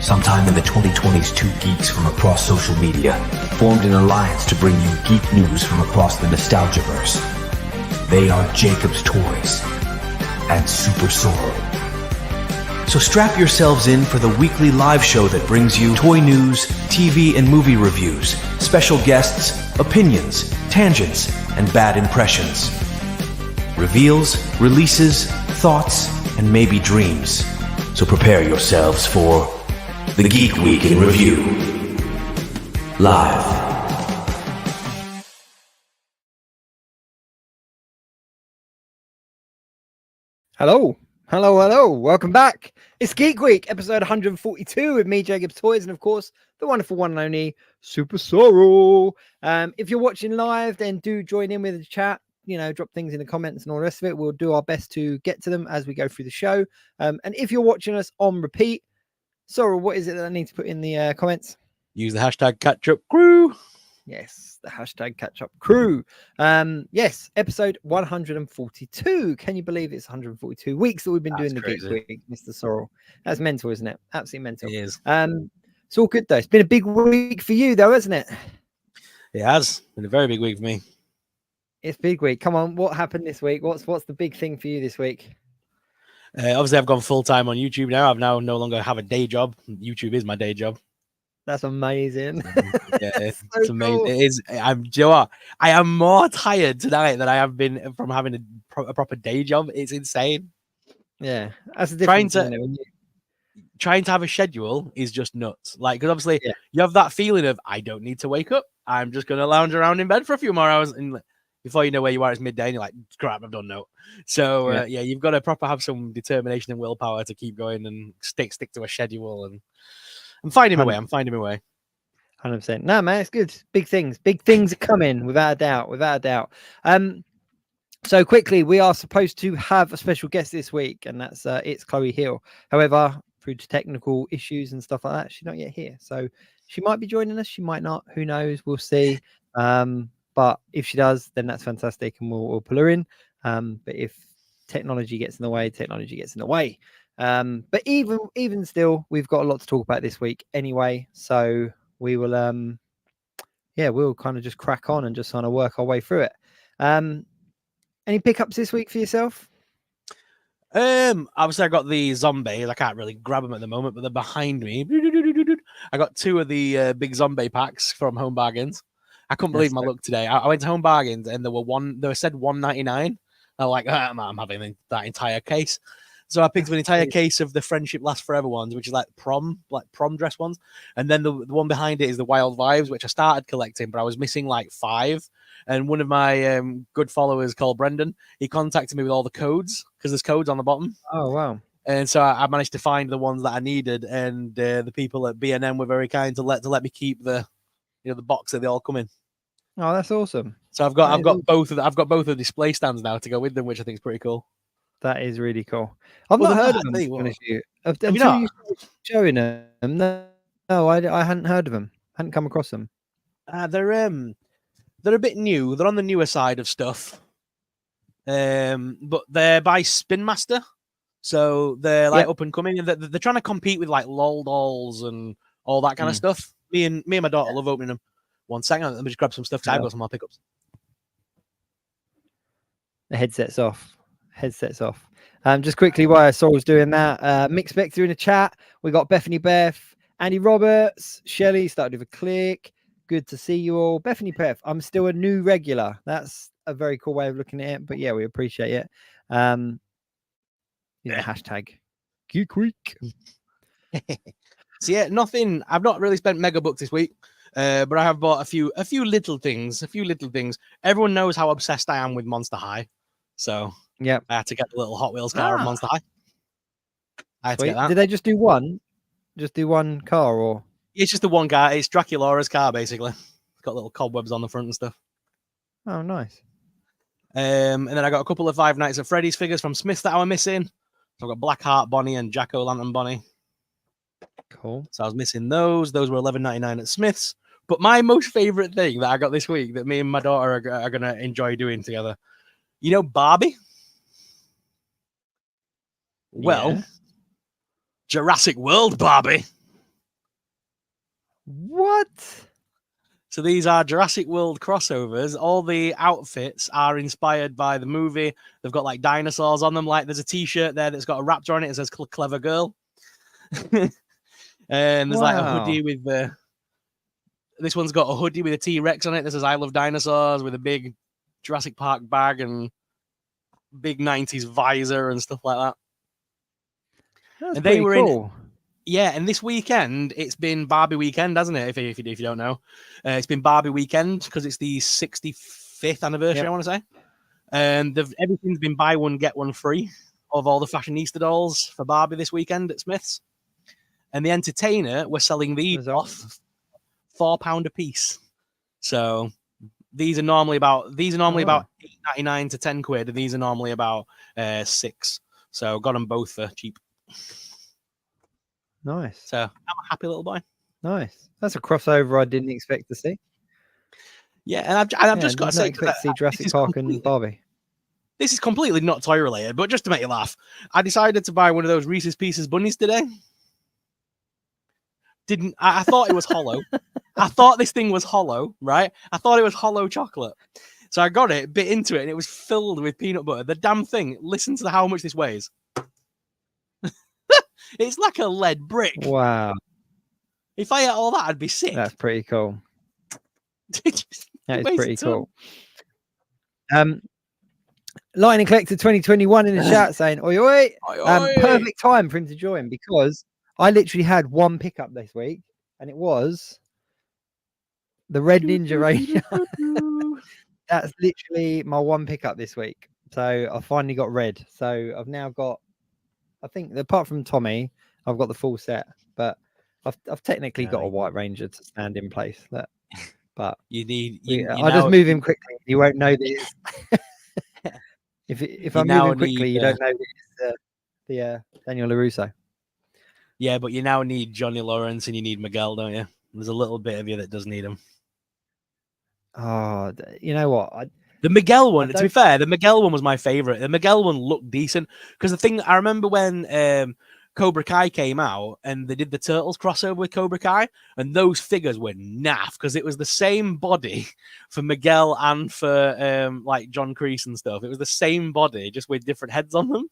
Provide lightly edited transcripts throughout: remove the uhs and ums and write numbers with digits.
Sometime in the 2020s, two geeks from across social media formed an alliance to bring you geek news from across the Nostalgiaverse. They are Jacob's Toys and SuperSorrell. So strap yourselves in for the weekly live show that brings you toy news, TV and movie reviews, special guests, opinions, tangents, and bad impressions. Reveals, releases, thoughts, and maybe dreams. So prepare yourselves for the Geek Week in Review. Live. Hello. Welcome back. It's Geek Week, episode 142 with me, Jacob's Toys, and of course, the wonderful one and only SuperSorrell. If you're watching live, then do join in with the chat. Drop things in the comments and all the rest of it. We'll do our best to get to them as we go through the show. And if you're watching us on repeat, Sorrell, what is it that I need to put in the comments? Use the hashtag CatchUpCrew. Yes, the hashtag CatchUpCrew. Yes, episode 142. Can you believe it's 142 weeks that we've been doing the Geek Week, Mr. Sorrell? That's mental, isn't it? Absolutely mental. It is. It's all good though. It's been a big week for you though, hasn't it? It has been a very big week for me. It's big week. Come on, what happened this week? What's the big thing for you this week? Obviously, I've gone full time on YouTube now. I've now no longer have a day job. YouTube is my day job. That's amazing. Yeah, it's so amazing. Cool. It is. I am more tired tonight than I have been from having a proper day job. It's insane. Yeah, that's the difference. Trying to have a schedule is just nuts. Like, because obviously you have that feeling of I don't need to wake up. I'm just going to lounge around in bed for a few more hours, and before you know where you are, it's midday, and you're like, "Crap, I've done no." So you've got to proper have some determination and willpower to keep going and stick to a schedule. And I'm finding my way. 100%. No, man, it's good. Big things are coming, without a doubt. So quickly, we are supposed to have a special guest this week, and that's it's Chloe Hill. However, through technical issues and stuff like that, she's not yet here. So she might be joining us. She might not. Who knows? We'll see. But if she does, then that's fantastic, and we'll pull her in. But if technology gets in the way, technology gets in the way. But even still, we've got a lot to talk about this week anyway. So we will, we'll kind of just crack on and just kind of work our way through it. Any pickups this week for yourself? Obviously I got the zombies. I can't really grab them at the moment, but they're behind me. I got two of the big zombie packs from Home Bargains. I couldn't believe my luck today. I went to Home Bargains and they said $1.99. I'm like, I'm having that entire case. So I picked up an entire case of the Friendship Lasts Forever ones, which is like prom dress ones. And then the one behind it is the Wild Vibes, which I started collecting, but I was missing like 5. And one of my good followers called Brendan, he contacted me with all the codes because there's codes on the bottom. Oh, wow. And so I managed to find the ones that I needed. And the people at B&M were very kind to let me keep the box that they all come in. Oh, that's awesome. So I've got both of the display stands now to go with them, which I think is pretty cool. That is really cool. I've not heard of them. Have you not? Showing them? No, I hadn't heard of them. Hadn't come across them. They're a bit new. They're on the newer side of stuff. But they're by Spin Master, so they're like up and coming, and they're trying to compete with like LOL dolls and all that kind of stuff. Me and my daughter love opening them. 1 second, let me just grab some stuff because I've got some more pickups. The headset's off. Just quickly, while I saw was doing that, Mick Spector in the chat. We got Bethany Beth, Andy Roberts, Shelley started with a click. Good to see you all. Bethany Beth, I'm still a new regular. That's a very cool way of looking at it. But yeah, we appreciate it. Hashtag Geek Week. So yeah, nothing. I've not really spent mega bucks this week. But I have bought a few little things. Everyone knows how obsessed I am with Monster High. So I had to get the little Hot Wheels car of Monster High. I had to get that. Did they just do one? Just do one car, or? It's just the one car. It's Draculaura's car, basically. It's got little cobwebs on the front and stuff. Oh, nice. And then I got a couple of Five Nights at Freddy's figures from Smith that I were missing. So I've got Blackheart Bonnie and Jack-O-Lantern Bonnie. Cool. So I was missing those. Those were $11.99 at Smith's. But my most favorite thing that I got this week that me and my daughter are going to enjoy doing together, Barbie? Well, Jurassic World Barbie What? So these are Jurassic World crossovers. All the outfits are inspired by the movie. They've got like dinosaurs on them. Like there's a T-shirt there that's got a raptor on it. It says "Clever Girl," and there's like a hoodie with the. This one's got a hoodie with a T-Rex on it. This says "I love dinosaurs" with a big Jurassic Park bag and big 90s visor and stuff like that. That's and they were cool. Yeah, and this weekend it's been Barbie weekend, hasn't it? If you don't know, it's been Barbie weekend because it's the 65th anniversary. I want to say, and everything's been buy one get one free of all the fashionista dolls for Barbie this weekend at Smith's, and the Entertainer were selling these off £4 a piece. So these are normally about £8.99 to £10, and these are normally about £6. So got them both for cheap. Nice. So I'm a happy little boy. Nice. That's a crossover I didn't expect to see. Yeah, and I've just got to say, expect to see Jurassic Park and Barbie. This is completely not toy related, but just to make you laugh, I decided to buy one of those Reese's Pieces bunnies today. I thought it was hollow. I thought this thing was hollow, right? I thought it was hollow chocolate. So I got it, bit into it, and it was filled with peanut butter. The damn thing, listen to how much this weighs. It's like a lead brick. Wow. If I ate all that, I'd be sick. That's pretty cool. That is pretty cool. Lightning Collector 2021 in the chat saying, oi, oi. Perfect time for him to join because I literally had one pickup this week and it was the Red Ninja Ranger. That's literally my one pickup this week. So I finally got red. So I've now got, I think apart from Tommy, I've got the full set, but I've technically got a White Ranger to stand in place. But I'll just move him quickly. You won't know this. If I move him quickly, you don't know this. The Daniel LaRusso. Yeah, but you now need Johnny Lawrence and you need Miguel, don't you? There's a little bit of you that does need him. Oh, you know what? The Miguel one, to be fair, the Miguel one was my favorite. The Miguel one looked decent because the thing I remember when Cobra Kai came out and they did the Turtles crossover with Cobra Kai, and those figures were naff because it was the same body for Miguel and for like John Kreese and stuff. It was the same body just with different heads on them.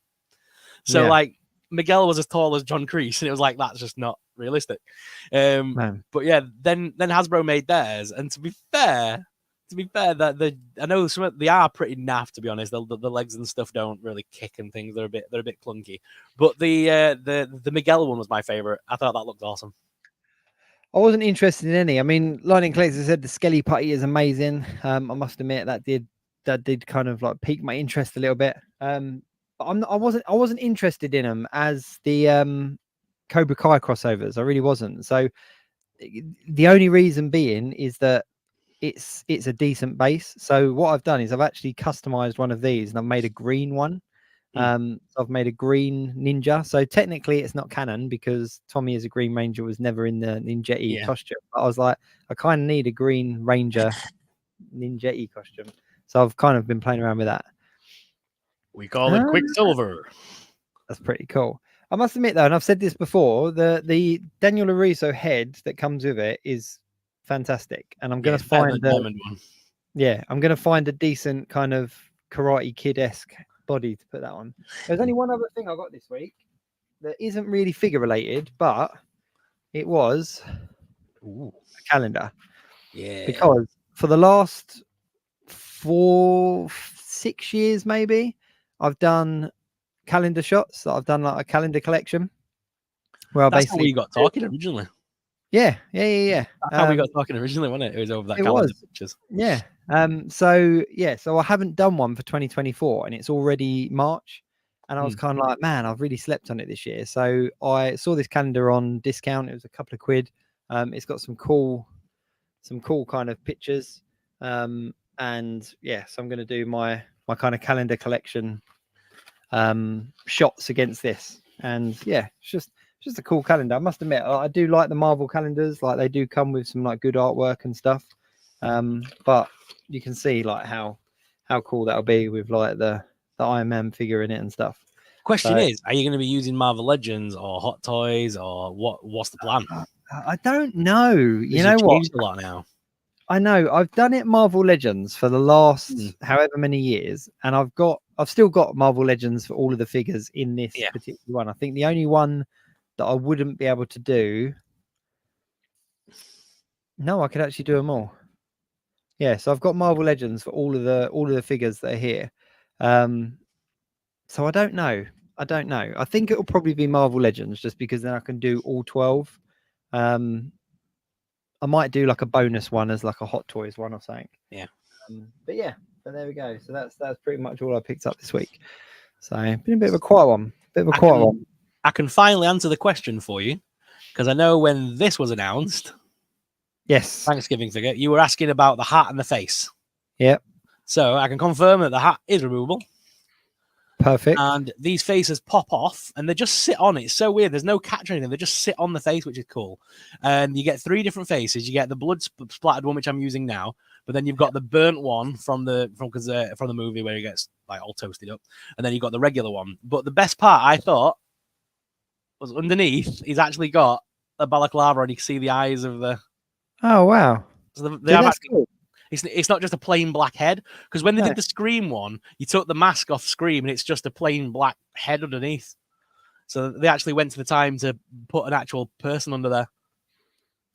So like Miguel was as tall as John Kreese, and it was like that's just not realistic. But yeah, then Hasbro made theirs, and to be fair, that I know they are pretty naff, to be honest. The legs and stuff don't really kick and things. They're a bit clunky. But the Miguel one was my favorite. I thought that looked awesome. I wasn't interested in any. I mean, Lightning Collector said the Skelly Putty is amazing. I must admit that did kind of like pique my interest a little bit. But I wasn't interested in them as the Cobra Kai crossovers. I really wasn't. So the only reason being is that it's a decent base. So what I've done is I've actually customized one of these and I've made a green one. So I've made a green ninja. So technically it's not canon because Tommy as a Green Ranger was never in the Ninja costume. But I was like, I kind of need a Green Ranger Ninja costume. So I've kind of been playing around with that. We call it Quicksilver. That's pretty cool. I must admit though, and I've said this before, the Daniel LaRusso head that comes with it is fantastic, and I'm going to find I'm going to find a decent kind of Karate Kid-esque body to put that on. There's only one other thing I got this week that isn't really figure related, but it was a calendar. Yeah, because for the last 4-6 years maybe I've done calendar shots. I've done like a calendar collection where that's how we got talking originally. Yeah. That's how we got talking originally, wasn't it? It was over that calendar pictures. Yeah. So I haven't done one for 2024 and it's already March. And I was kind of like, man, I've really slept on it this year. So I saw this calendar on discount. It was a couple of quid. It's got some cool kind of pictures. So I'm going to do my kind of calendar collection shots against this. And yeah, it's just a cool calendar. I must admit, I do like the Marvel calendars. Like they do come with some like good artwork and stuff. But you can see like how cool that'll be with like the Iron Man figure in it and stuff. Question is, are you going to be using Marvel Legends or Hot Toys or what's the plan? I don't know. You know You've what? changed a lot now. I know. I've done it Marvel Legends for the last however many years, and I've still got Marvel Legends for all of the figures in this particular one. I think the only one that I wouldn't be able to do. No, I could actually do them all. Yeah, so I've got Marvel Legends for all of the figures that are here. So I don't know. I think it'll probably be Marvel Legends just because then I can do all 12. I might do like a bonus one as like a Hot Toys one or something. Yeah. But there we go. So that's pretty much all I picked up this week. So been a bit of a quiet one. I can finally answer the question for you because I know when this was announced. Yes. Thanksgiving figure. You were asking about the hat and the face. Yep. So I can confirm that the hat is removable. Perfect. And these faces pop off and they just sit on it. It's so weird. There's no catch or anything. They just sit on the face, which is cool. And you get 3 different faces. You get the blood splattered one, which I'm using now, but then you've got the burnt one from the movie where he gets like all toasted up, and then you've got the regular one. But the best part I thought was underneath. He's actually got a balaclava, and you can see the eyes of the. Oh wow! So that's cool. It's not just a plain black head, because when they did the Scream one, you took the mask off Scream and it's just a plain black head underneath. So they actually went to the time to put an actual person under there.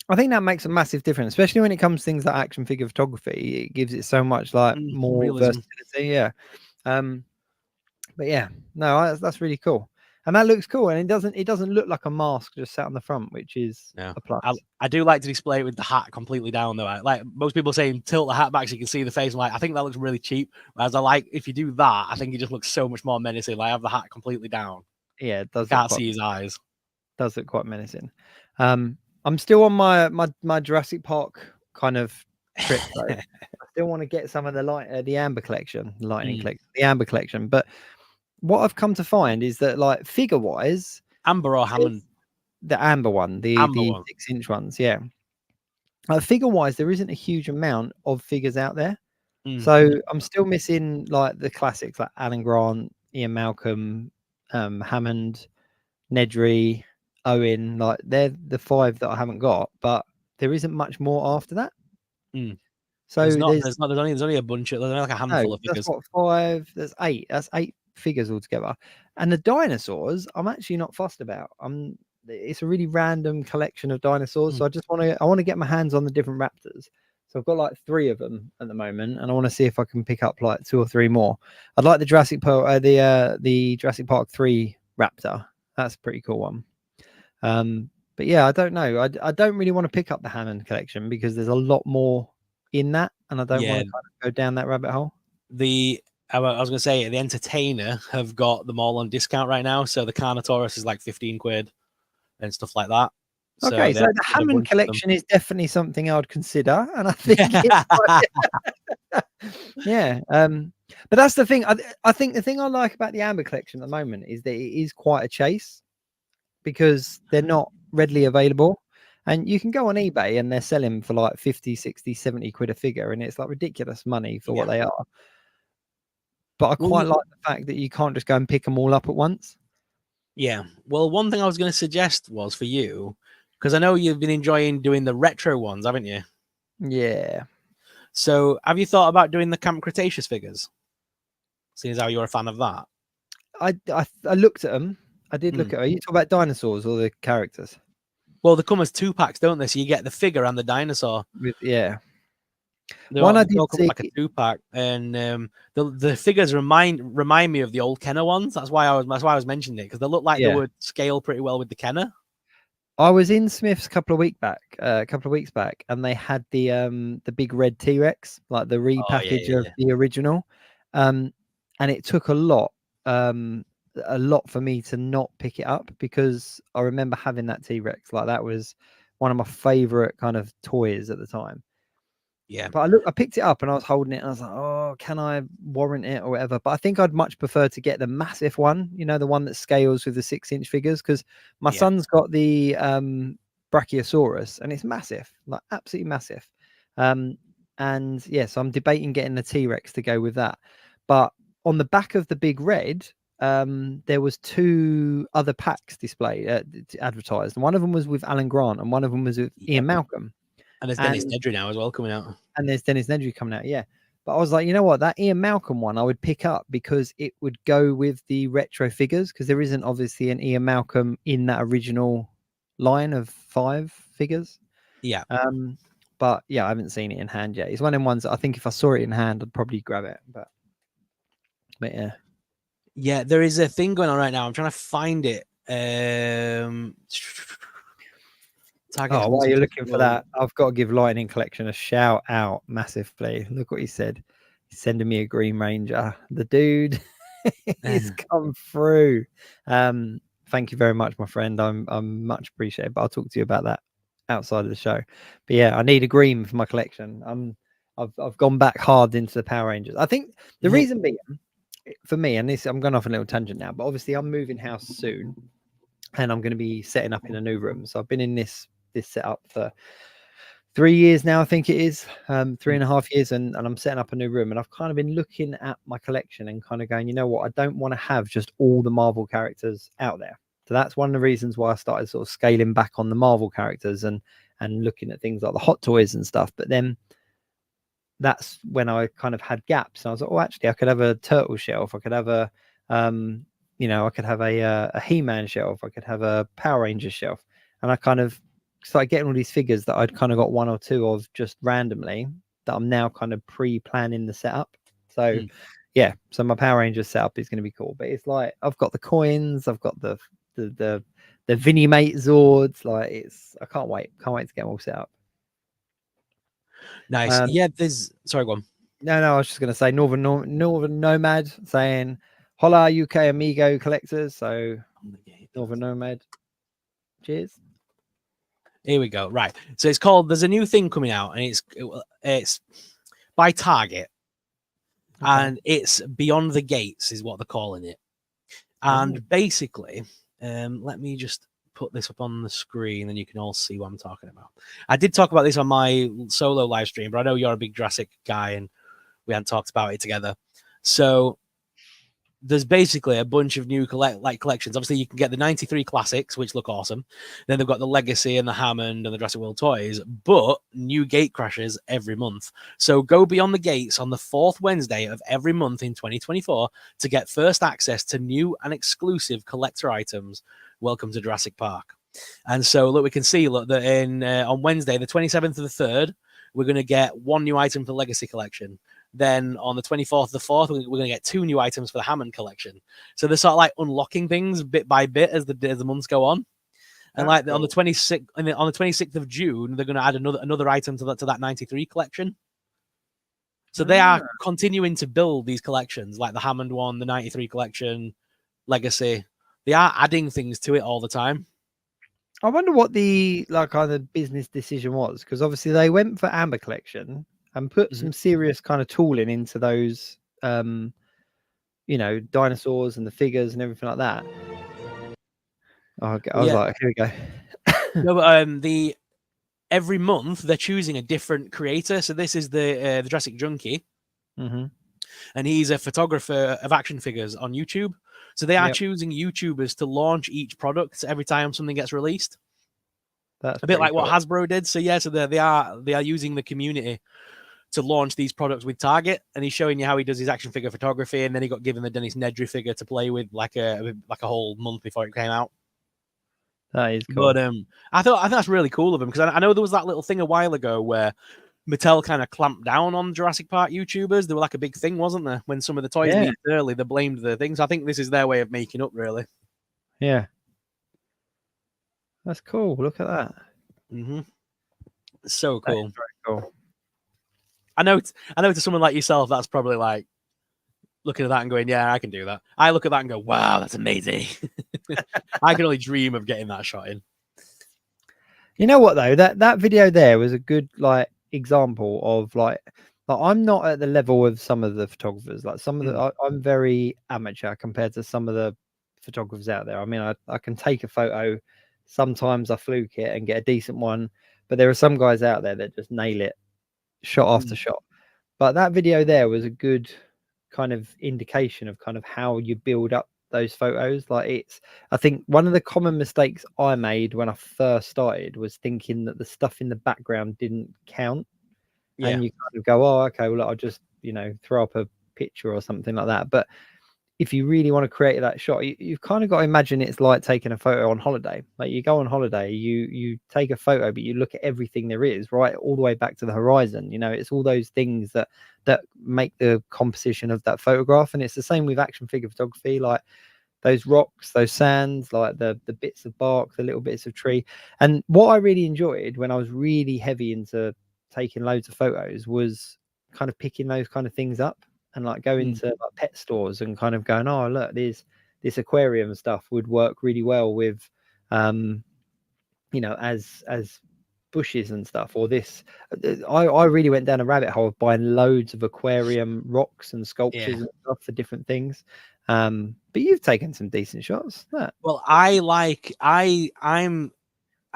I think that makes a massive difference, especially when it comes to things like action figure photography. It gives it so much like more realism. versatility. Yeah. But yeah, no, that's really cool. And that looks cool, and it doesn't look like a mask just sat on the front, which is a plus. I do like to display it with the hat completely down though. Like most people saying tilt the hat back so you can see the face. I'm like, I think that looks really cheap. Whereas I like if you do that, I think it just looks so much more menacing. Like have the hat completely down. Yeah, it does. Can't see his eyes. Does look quite menacing. I'm still on my Jurassic Park kind of trip though. I still want to get some of the Amber collection, the Amber collection, but what I've come to find is that like figure wise, Amber or Hammond, the Amber one, the 6-inch ones, yeah. Figure wise, there isn't a huge amount of figures out there, so I'm still missing like the classics like Alan Grant, Ian Malcolm, Hammond, Nedry, Owen. Like they're the 5 that I haven't got, but there isn't much more after that. So there's only a bunch of there's only like a handful of figures. That's what 5. There's 8. That's 8 figures altogether. And the dinosaurs, I'm actually not fussed about. It's a really random collection of dinosaurs, so I want to get my hands on the different raptors. So I've got like 3 of them at the moment, and I want to see if I can pick up like 2 or 3 more. I'd like the Jurassic Park, the Jurassic Park 3 Raptor. That's a pretty cool one. But yeah, I don't know. I don't really want to pick up the Hammond collection because there's a lot more in that, and I don't want to kind of go down that rabbit hole. I was going to say the Entertainer have got them all on discount right now, so the Carnotaurus is like 15 quid and stuff like that. Okay, so the Hammond collection is definitely something I would consider, and I think yeah. But that's the thing. I think the thing I like about the Amber collection at the moment is that it is quite a chase because they're not readily available. And you can go on eBay and they're selling for like 50, 60, 70 quid a figure, and it's like ridiculous money for what they are. But I quite like the fact that you can't just go and pick them all up at once. Yeah. Well, one thing I was going to suggest was for you, because I know you've been enjoying doing the retro ones, haven't you? Yeah. So have you thought about doing the Camp Cretaceous figures? Seeing as how you're a fan of that. I looked at them. I did look at them. Are you talking about dinosaurs or the characters? Well, they come as 2 packs, don't they? So you get the figure and the dinosaur. Yeah. One I did see like a 2-pack, and the figures remind me of the old Kenner ones. That's why I was mentioning it, because they look like they would scale pretty well with the Kenner. I was in Smith's a couple of weeks back, and they had the big red T-Rex, like the repackage of the original, and it took a lot for me to not pick it up because I remember having that T-Rex. Like that was one of my favorite kind of toys at the time. Yeah, but I picked it up and I was holding it and I was like, oh, can I warrant it or whatever? But I think I'd much prefer to get the massive one, you know, the one that scales with the 6-inch figures, because my son's got the Brachiosaurus and it's massive, like absolutely massive. And yeah, so I'm debating getting the T-Rex to go with that. But on the back of the big red, there was 2 other packs displayed, advertised. And one of them was with Alan Grant, and one of them was with Ian Malcolm. And there's Dennis Nedry now as well coming out. And there's Dennis Nedry coming out, yeah. But I was like, you know what, that Ian Malcolm one I would pick up because it would go with the retro figures, because there isn't obviously an Ian Malcolm in that original line of 5 figures. Yeah. But yeah, I haven't seen it in hand yet. It's one of them ones that I think if I saw it in hand, I'd probably grab it. But yeah. Yeah, there is a thing going on right now. I'm trying to find it. While you're looking for that, I've got to give Lightning Collection a shout out massively. Look what he said. He's sending me a Green Ranger. The dude he's come through. Thank you very much, my friend. I'm much appreciated. But I'll talk to you about that outside of the show. But yeah, I need a green for my collection. I've gone back hard into the Power Rangers. I think the reason being for me, and this, I'm going off a little tangent now, but obviously I'm moving house soon, and I'm going to be setting up in a new room. So I've been in this setup for 3 years now, I think it is, 3.5 years, and I'm setting up a new room. And I've kind of been looking at my collection and kind of going, you know what, I don't want to have just all the Marvel characters out there. So that's one of the reasons why I started sort of scaling back on the Marvel characters and looking at things like the Hot Toys and stuff. But then that's when I kind of had gaps. And I was like, oh, actually, I could have a Turtle shelf. I could have a, I could have a He-Man shelf. I could have a Power Rangers shelf. And I kind of started getting all these figures that I'd kind of got 1 or 2 of just randomly that I'm now kind of pre-planning the setup. So yeah, so my Power Rangers setup is going to be cool. But it's like I've got the coins, I've got the Vinnie Mate Zords. Like I can't wait to get them all set up. Nice. Yeah, sorry, go on. No, I was just going to say Northern Nomad saying, hola, UK Amigo collectors. So Northern Nomad. Cheers. Here we go. Right. So it's called, there's a new thing coming out, and it's by Target. Okay. And it's Beyond the Gates is what they're calling it. And basically, let me just put this up on the screen and you can all see what I'm talking about. I did talk about this on my solo live stream, but I know you're a big Jurassic guy and we hadn't talked about it together. So there's basically a bunch of new collections. Obviously, you can get the 93 classics, which look awesome. Then they've got the Legacy and the Hammond and the Jurassic World toys, but new gate crashes every month. So go Beyond the Gates on the 4th Wednesday of every month in 2024 to get first access to new and exclusive collector items. Welcome to Jurassic Park. And so look, we can see that on Wednesday, the 27th of the 3rd, we're going to get 1 new item for the Legacy collection. Then on the 24th of the 4th, we're going to get 2 new items for the Hammond collection. So they're sort of like unlocking things bit by bit as the months go on. And like cool. on the 26th of June, they're going to add another item to that 93 collection. So they are continuing to build these collections, like the Hammond one, the 93 collection, Legacy. They are adding things to it all the time. I wonder what the kind of business decision was, because obviously they went for Amber collection and put some serious kind of tooling into those, dinosaurs and the figures and everything like that. I was like, here we go. No, but every month they're choosing a different creator. So this is the Jurassic Junkie, and he's a photographer of action figures on YouTube. So they are choosing YouTubers to launch each product every time something gets released. That's a bit like what Hasbro did. So yeah, so they are using the community to launch these products with Target, and he's showing you how he does his action figure photography, and then he got given the Dennis Nedry figure to play with like a whole month before it came out. That is cool. But I think that's really cool of him, because I know there was that little thing a while ago where Mattel kind of clamped down on Jurassic Park YouTubers. There were like a big thing, wasn't there? When some of the toys leaked early, they blamed the things. I think this is their way of making up, really. Yeah. That's cool. Look at that. So cool. Very cool. I know to someone like yourself, that's probably like looking at that and going, yeah, I can do that. I look at that and go, wow, that's amazing. I can only dream of getting that shot in. You know what though? That video there was a good example of I'm not at the level of some of the photographers. Like some of the I'm very amateur compared to some of the photographers out there. I mean, I can take a photo. Sometimes I fluke it and get a decent one, but there are some guys out there that just nail it shot after shot. But that video there was a good kind of indication of kind of how you build up those photos. Like I think one of the common mistakes I made when I first started was thinking that the stuff in the background didn't count. Yeah. And you kind of go, oh, okay, well, I'll just, throw up a picture or something like that. But if you really want to create that shot, you've kind of got to imagine it's like taking a photo on holiday. Like you go on holiday, you take a photo, but you look at everything there is, right, all the way back to the horizon. It's all those things that make the composition of that photograph. And it's the same with action figure photography, like those rocks, those sands, like the bits of bark, the little bits of tree. And what I really enjoyed when I was really heavy into taking loads of photos was kind of picking those kind of things up and like going to like pet stores and kind of going, oh look, this aquarium stuff would work really well with as bushes and stuff. Or this I really went down a rabbit hole of buying loads of aquarium rocks and sculptures and stuff for different things. But you've taken some decent shots. Well, I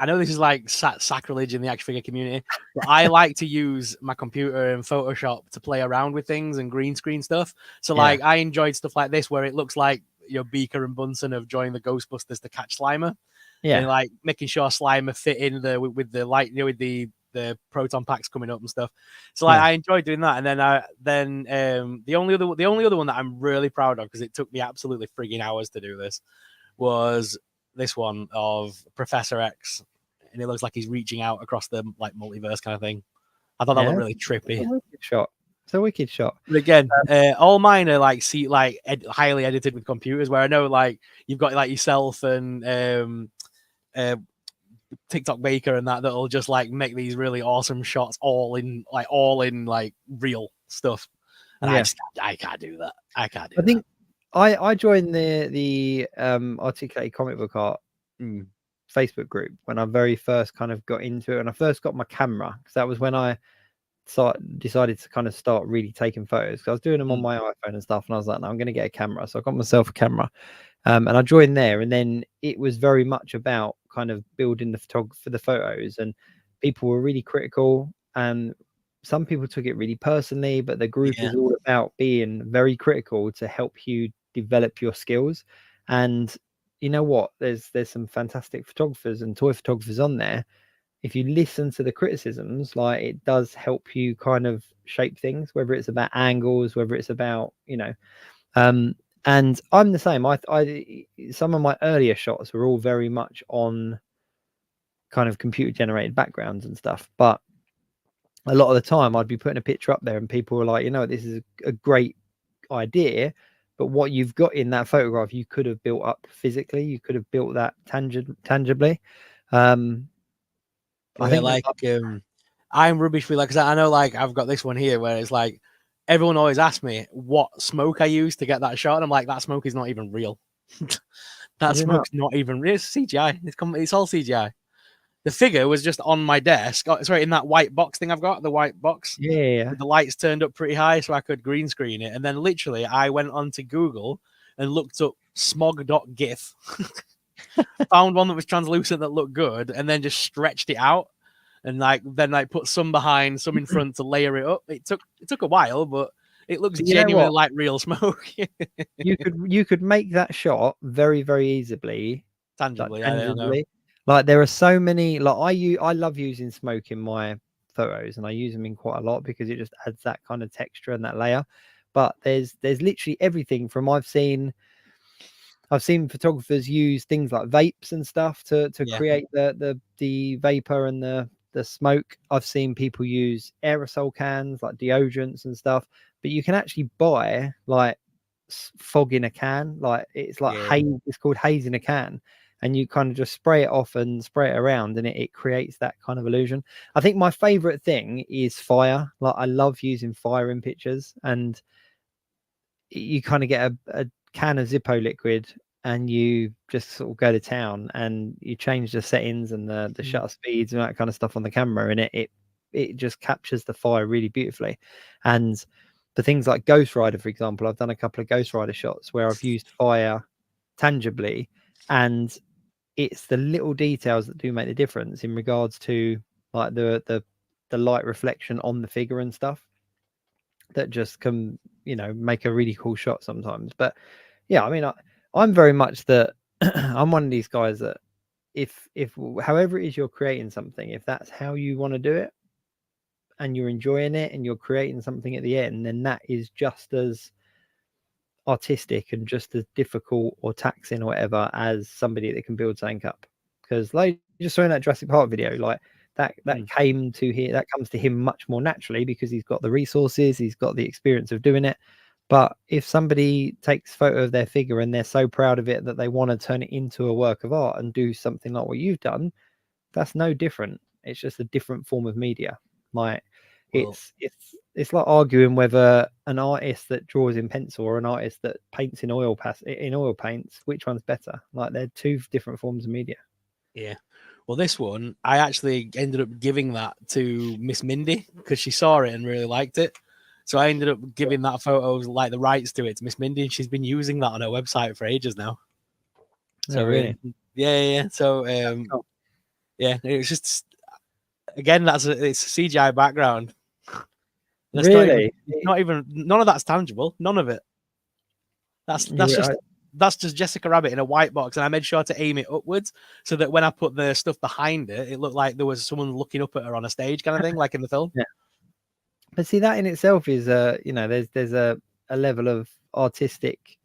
know this is like sacrilege in the action figure community, but I like to use my computer and Photoshop to play around with things and green screen stuff. So like I enjoyed stuff like this where it looks like Beaker and Bunsen have joined the Ghostbusters to catch Slimer. Yeah, and like making sure Slimer fit in with the light, with the proton packs coming up and stuff. So like I enjoyed doing that. And then the only other one that I'm really proud of, because it took me absolutely frigging hours to do this, was this one of Professor X, and it looks like he's reaching out across the like multiverse kind of thing. I thought that looked really trippy. It's a wicked shot. But again, all mine are like highly edited with computers, where I know like you've got like yourself and TikTok Baker and that'll just like make these really awesome shots all in real stuff. And I can't do that. I can't do that. I joined the Articulated Comic Book Art Facebook group when I very first kind of got into it, and I first got my camera, because that was when I decided to kind of start really taking photos, because I was doing them on my iPhone and stuff, and I was like, no, I'm going to get a camera. So I got myself a camera, and I joined there, and then it was very much about kind of building the photography for the photos, and people were really critical, and some people took it really personally, but the group is all about being very critical to help you develop your skills. And you know what? There's some fantastic photographers and toy photographers on there. If you listen to the criticisms, like, it does help you kind of shape things, whether it's about angles, whether it's about, and I'm the same. I some of my earlier shots were all very much on kind of computer generated backgrounds and stuff, but a lot of the time I'd be putting a picture up there and people were like, this is a great idea, but what you've got in that photograph, you could have built up physically. You could have built that tangibly. I think I'm rubbish with, like, cause I know, like, I've got this one here where it's like, everyone always asks me what smoke I use to get that shot. And I'm like, that smoke is not even real. That smoke's not even real. It's CGI. It's all CGI. The figure was just on my desk. Oh, sorry, in that white box thing I've got, the white box. Yeah. With the lights turned up pretty high so I could green screen it. And then literally I went onto Google and looked up smog.gif, found one that was translucent that looked good, and then just stretched it out. And then put some behind, some in front to layer it up. It took a while, but it looks genuinely like real smoke. you could make that shot very, very easily. Tangibly. Like, there are so many, like, I love using smoke in my photos, and I use them in quite a lot because it just adds that kind of texture and that layer. But there's literally everything from I've seen photographers use things like vapes and stuff to create the vapor and the smoke. I've seen people use aerosol cans, like deodorants and stuff, but you can actually buy like fog in a can. Like, it's like haze. It's called haze in a can. And you kind of just spray it off and spray it around, and it creates that kind of illusion. I think my favorite thing is fire. Like, I love using fire in pictures, and you kind of get a can of Zippo liquid and you just sort of go to town, and you change the settings and the shutter speeds and that kind of stuff on the camera, and it just captures the fire really beautifully. And for things like Ghost Rider, for example, I've done a couple of Ghost Rider shots where I've used fire tangibly, and it's the little details that do make the difference in regards to like the light reflection on the figure and stuff that just can make a really cool shot sometimes. But yeah, I mean, I'm very much that I'm one of these guys that if however it is you're creating something, if that's how you want to do it and you're enjoying it and you're creating something at the end, then that is just as artistic and just as difficult or taxing or whatever as somebody that can build something up. Because like you just saw in that Jurassic Park video, like that came to here, that comes to him much more naturally because he's got the resources, he's got the experience of doing it. But if somebody takes a photo of their figure and they're so proud of it that they want to turn it into a work of art and do something like what you've done, that's no different. It's just a different form of media. Like it's like arguing whether an artist that draws in pencil or an artist that paints in oil paints, which one's better? Like they're two different forms of media. Yeah. Well, this one, I actually ended up giving that to Miss Mindy because she saw it and really liked it. So I ended up giving that photo, like the rights to it, to Miss Mindy, and she's been using that on her website for ages now. So really? Yeah. So Cool. yeah, it's just again it's a CGI background. That's really? not even none of that's tangible. None of it. That's just Jessica Rabbit in a white box, and I made sure to aim it upwards so that when I put the stuff behind it, it looked like there was someone looking up at her on a stage, kind of thing, like in the film. Yeah. But see, that in itself is there's a level of artistic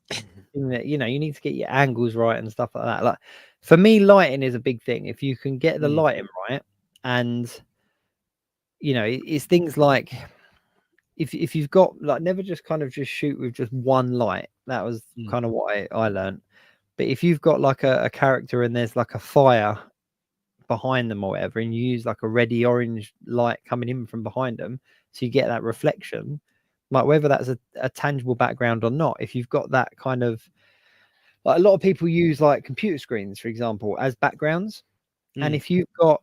thing that you need to get your angles right and stuff like that. Like for me, lighting is a big thing. If you can get the lighting right, and it's things like if you've got like never just kind of just shoot with just one light. That was kind of what I learned. But if you've got like a character and there's like a fire behind them or whatever, and you use like a reddy orange light coming in from behind them, so you get that reflection, like whether that's a tangible background or not, if you've got that kind of, like a lot of people use like computer screens, for example, as backgrounds. And if you've got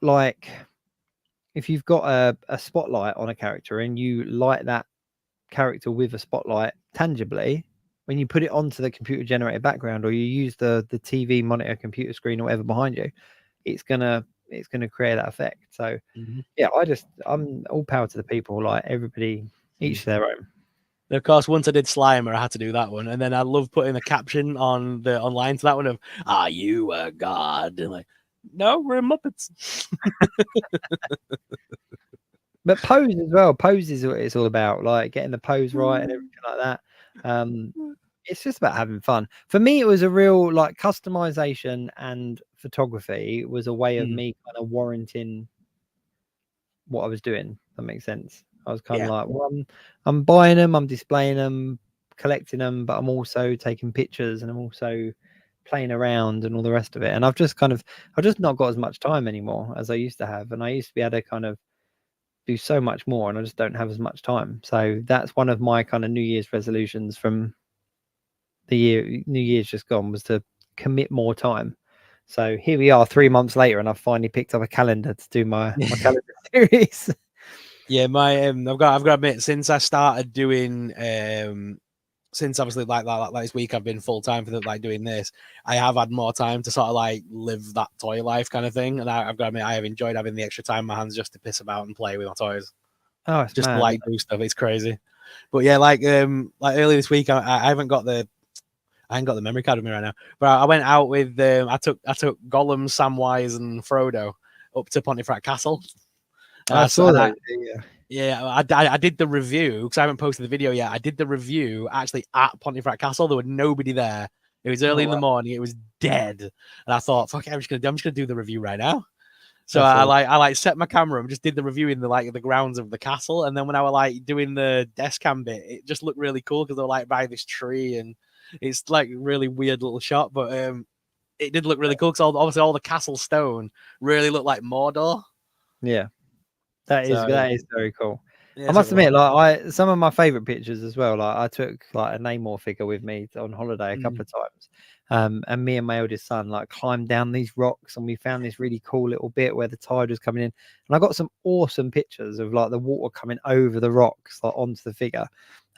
a spotlight on a character and you light that character with a spotlight tangibly, when you put it onto the computer generated background, or you use the TV monitor, computer screen, or whatever behind you, it's gonna create that effect. So yeah, I'm all power to the people. Like everybody, each their own. And of course, once I did Slimer, I had to do that one, and then I love putting a caption on the online to that one of "Are you a god?" And like, no, we're Muppets. But pose as well. Pose is what it's all about, like getting the pose right and everything like that. It's just about having fun. For me, it was a real like customization and photography was a way of me kind of warranting what I was doing. That makes sense. I was kind of like, well, I'm buying them, I'm displaying them, collecting them, but I'm also taking pictures and I'm also playing around and all the rest of it. And I've just not got as much time anymore as I used to have. And I used to be able to kind of do so much more, and I just don't have as much time. So that's one of my kind of New Year's resolutions from the New Year's just gone, was to commit more time. So here we are 3 months later, and I've finally picked up a calendar to do my calendar series. Yeah, my I've got to admit, since I started doing since obviously like this week I've been full time for like doing this, I have had more time to sort of like live that toy life kind of thing, and I've got to admit I have enjoyed having the extra time in my hands just to piss about and play with my toys. Oh, it's just mad, to like do stuff. It's crazy. But yeah, like earlier this week I ain't got the memory card with me right now, but I went out with I took Gollum, Samwise, and Frodo up to Pontefract Castle. I saw that. Yeah, I did the review because I haven't posted the video yet. I did the review actually at Pontefract Castle. There was nobody there. It was early in the morning. It was dead, and I thought, "Fuck it, I'm just gonna do the review right now." So I set my camera and just did the review in the grounds of the castle. And then when I was like doing the desk cam bit, it just looked really cool because they were like by this tree, and it's like really weird little shot, but it did look really cool because obviously all the castle stone really looked like Mordor. Yeah. That is very cool. Yeah, I must admit, like some of my favorite pictures as well. Like I took like a Namor figure with me on holiday a couple of times, and me and my eldest son like climbed down these rocks, and we found this really cool little bit where the tide was coming in, and I got some awesome pictures of like the water coming over the rocks like onto the figure.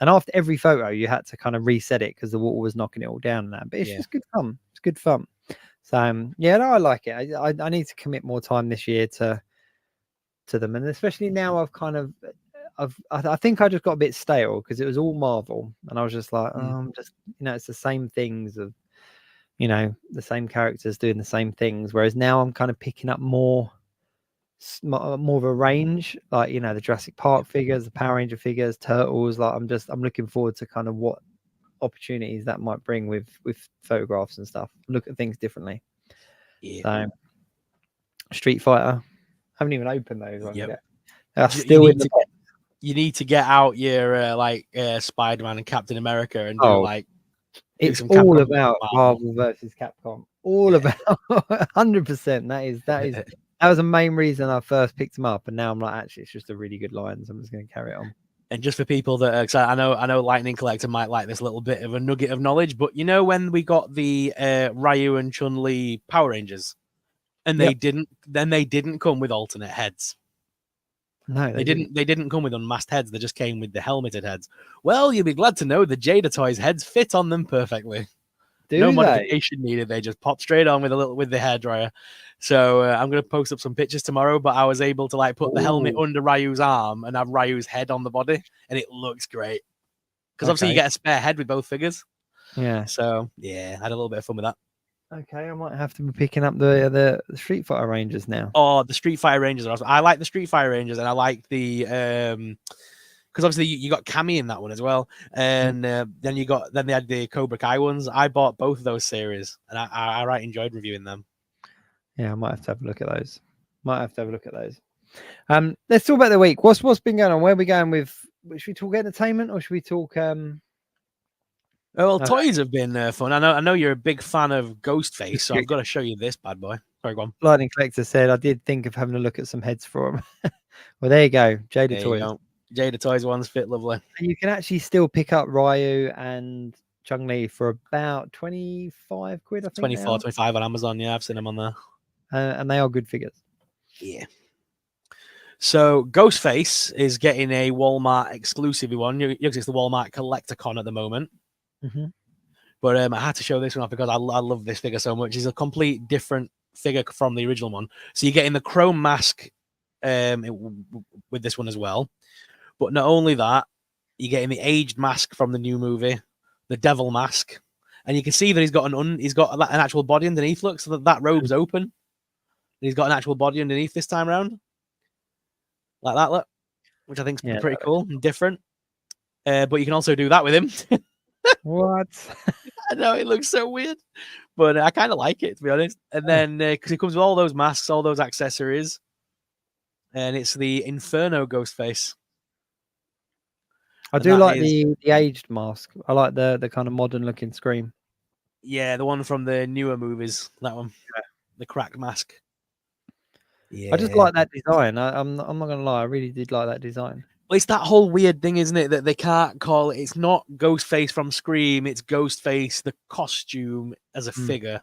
And after every photo, you had to kind of reset it because the water was knocking it all down and that. But it's just good fun. It's good fun. So yeah, no, I like it. I need to commit more time this year to them, and especially now I think I just got a bit stale because it was all Marvel, and I was just like, just it's the same things of, the same characters doing the same things. Whereas now I'm kind of picking up more of a range, like the Jurassic Park figures, the Power Ranger figures, Turtles. Like I'm looking forward to kind of what opportunities that might bring with photographs and stuff. Look at things differently. Yeah. So Street Fighter, I haven't even opened those. Yep. Still in the box. You need to get out your Spider-Man and Captain America and do Oh, it's all about Marvel versus Capcom. All about 100%. That was the main reason I first picked them up, and now I'm like, actually, it's just a really good line, so I'm just going to carry it on. And just for people that are excited, I know Lightning Collector might like this little bit of a nugget of knowledge, but when we got the Ryu and Chun-Li Power Rangers, and they didn't come with alternate heads. No, they didn't come with unmasked heads. They just came with the helmeted heads. Well, you'll be glad to know the Jada Toys heads fit on them perfectly. No modification needed. They just pop straight on with the hairdryer. So I'm going to post up some pictures tomorrow. But I was able to put the helmet under Ryu's arm and have Ryu's head on the body, and it looks great. Because obviously you get a spare head with both figures. Yeah. So yeah, I had a little bit of fun with that. Okay, I might have to be picking up the Street Fighter Rangers now. Oh, the Street Fighter Rangers are awesome. I like the Street Fighter Rangers, and I like the because obviously you got Cammy in that one as well, and then they had the Cobra Kai ones. I bought both of those series, and I right enjoyed reviewing them. Yeah, I might have to have a look at those. Let's talk about the week. What's been going on? Where are we going with? Should we talk entertainment or should we talk? Well, toys have been fun. I know you're a big fan of Ghostface, so I've got to show you this bad boy. Sorry, go on. Lightning Collector said I did think of having a look at some heads for him. Well, there you go, Jada Toys. Jada Toys ones fit lovely. You can actually still pick up Ryu and Chun-Li for about 25 quid, I think. 24, 25 on Amazon. Yeah, I've seen them on there. And they are good figures. Yeah. So Ghostface is getting a Walmart exclusive one. It's the Walmart Collecticon at the moment. Mm-hmm. But I had to show this one off because I love this figure so much. It's a complete different figure from the original one. So you're getting the chrome mask with this one as well. But not only that, you're getting the aged mask from the new movie, the devil mask. And you can see that he's got an actual body underneath. Look, so that robe's open. He's got an actual body underneath this time around. Like that, look. Which I think is pretty cool and different. But you can also do that with him. What? I know, it looks so weird. But I kind of like it, to be honest. And then, because it comes with all those masks, all those accessories. And it's the Inferno Ghostface. I do like the aged mask. I like the kind of modern looking Scream. Yeah, the one from the newer movies. That one. Yeah. The cracked mask. Yeah. I just like that design. I'm not gonna lie, I really did like that design. Well, it's that whole weird thing, isn't it? That they can't call it. It's not Ghostface from Scream. It's Ghostface the costume as a figure,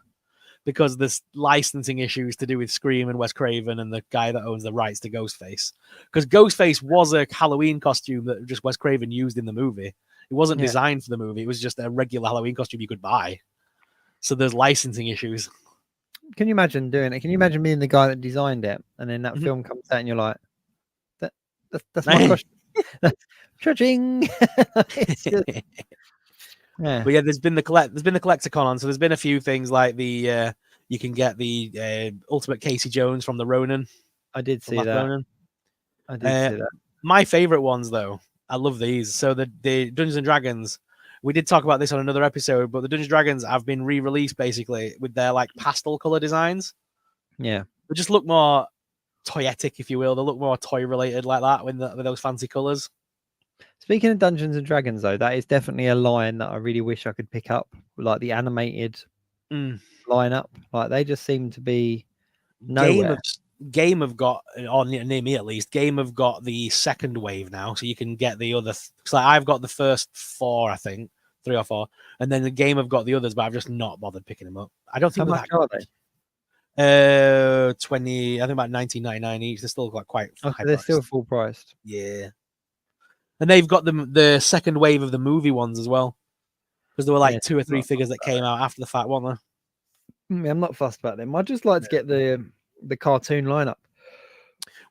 because there's licensing issues to do with Scream and Wes Craven and the guy that owns the rights to Ghostface. Because Ghostface was a Halloween costume that just Wes Craven used in the movie. It wasn't designed for the movie. It was just a regular Halloween costume you could buy. So there's licensing issues. Can you imagine doing it? Can you imagine being the guy that designed it, and then that film comes out and you're like, that's my costume. Judging. Yeah. But yeah, there's been the Collecticon on, so there's been a few things like the you can get the Ultimate Casey Jones from the Ronin. I did see that. Ronin. I did see that. My favorite ones, though, I love these. So the Dungeons and Dragons, we did talk about this on another episode, but the Dungeons and Dragons have been re-released basically with their pastel color designs. Yeah, they just look more toyetic, if you will. They look more toy related like that with those fancy colors. Speaking of Dungeons and Dragons, though, that is definitely a line that I really wish I could pick up, like the animated lineup. Like they just seem to be nowhere. Game have got, or near me at least, Game have got the second wave now, so you can get the other. So I've got the first 4, I think, 3 or 4, and then the Game have got the others, but I've just not bothered picking them up. I don't think. How much are they? 20. I think about $19.99 each. They're still quite. Okay, they're still full priced. Yeah. And they've got the second wave of the movie ones as well, because there were 2 or 3 figures that came out after the fact, weren't there? I'm not fussed about them. I just like to get the cartoon lineup.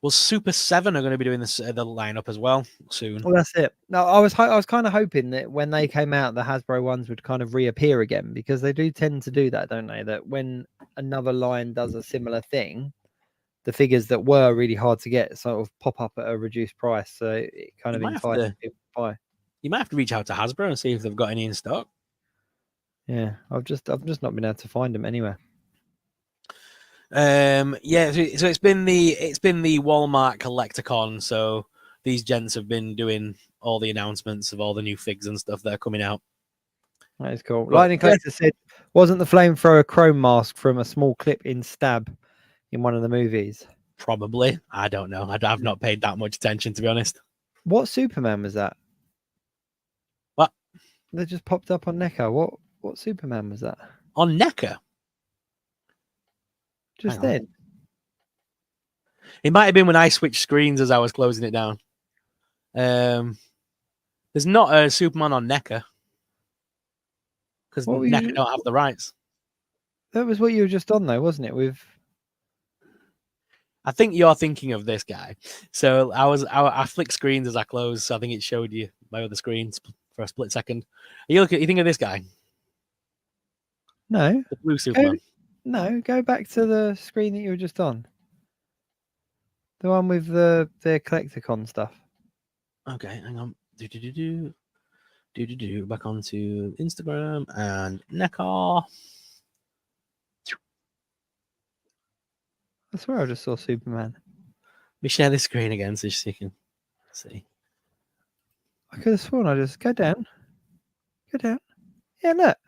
Well, Super 7 are going to be doing this the lineup as well soon. Well, that's it. No, I was kind of hoping that when they came out, the Hasbro ones would kind of reappear again, because they do tend to do that, don't they? That when another line does a similar thing, the figures that were really hard to get sort of pop up at a reduced price. So it kind of entices people to buy. You might have to reach out to Hasbro and see if they've got any in stock. Yeah, I've just not been able to find them anywhere. Yeah, so it's been the Walmart Collecticon. So these gents have been doing all the announcements of all the new figs and stuff that are coming out. That is cool. Lightning Collector said, wasn't the flamethrower chrome mask from a small clip in Stab in one of the movies? Probably. I don't know. I've not paid that much attention, to be honest. What Superman was that? What? That just popped up on NECA. What Superman was that? On NECA? Just then. It might have been when I switched screens as I was closing it down. There's not a Superman on NECA. Because NECA don't have the rights. That was what you were just on, though, wasn't it? I think you're thinking of this guy. So I flicked screens as I closed, so I think it showed you my other screens for a split second. You think of this guy? No. The blue Superman. Go back to the screen that you were just on. The one with the Collecticon stuff. Okay, hang on. Back onto Instagram and NECA. I swear I just saw Superman. Let me share this screen again so you can see. I could have sworn I just go down. Yeah, look.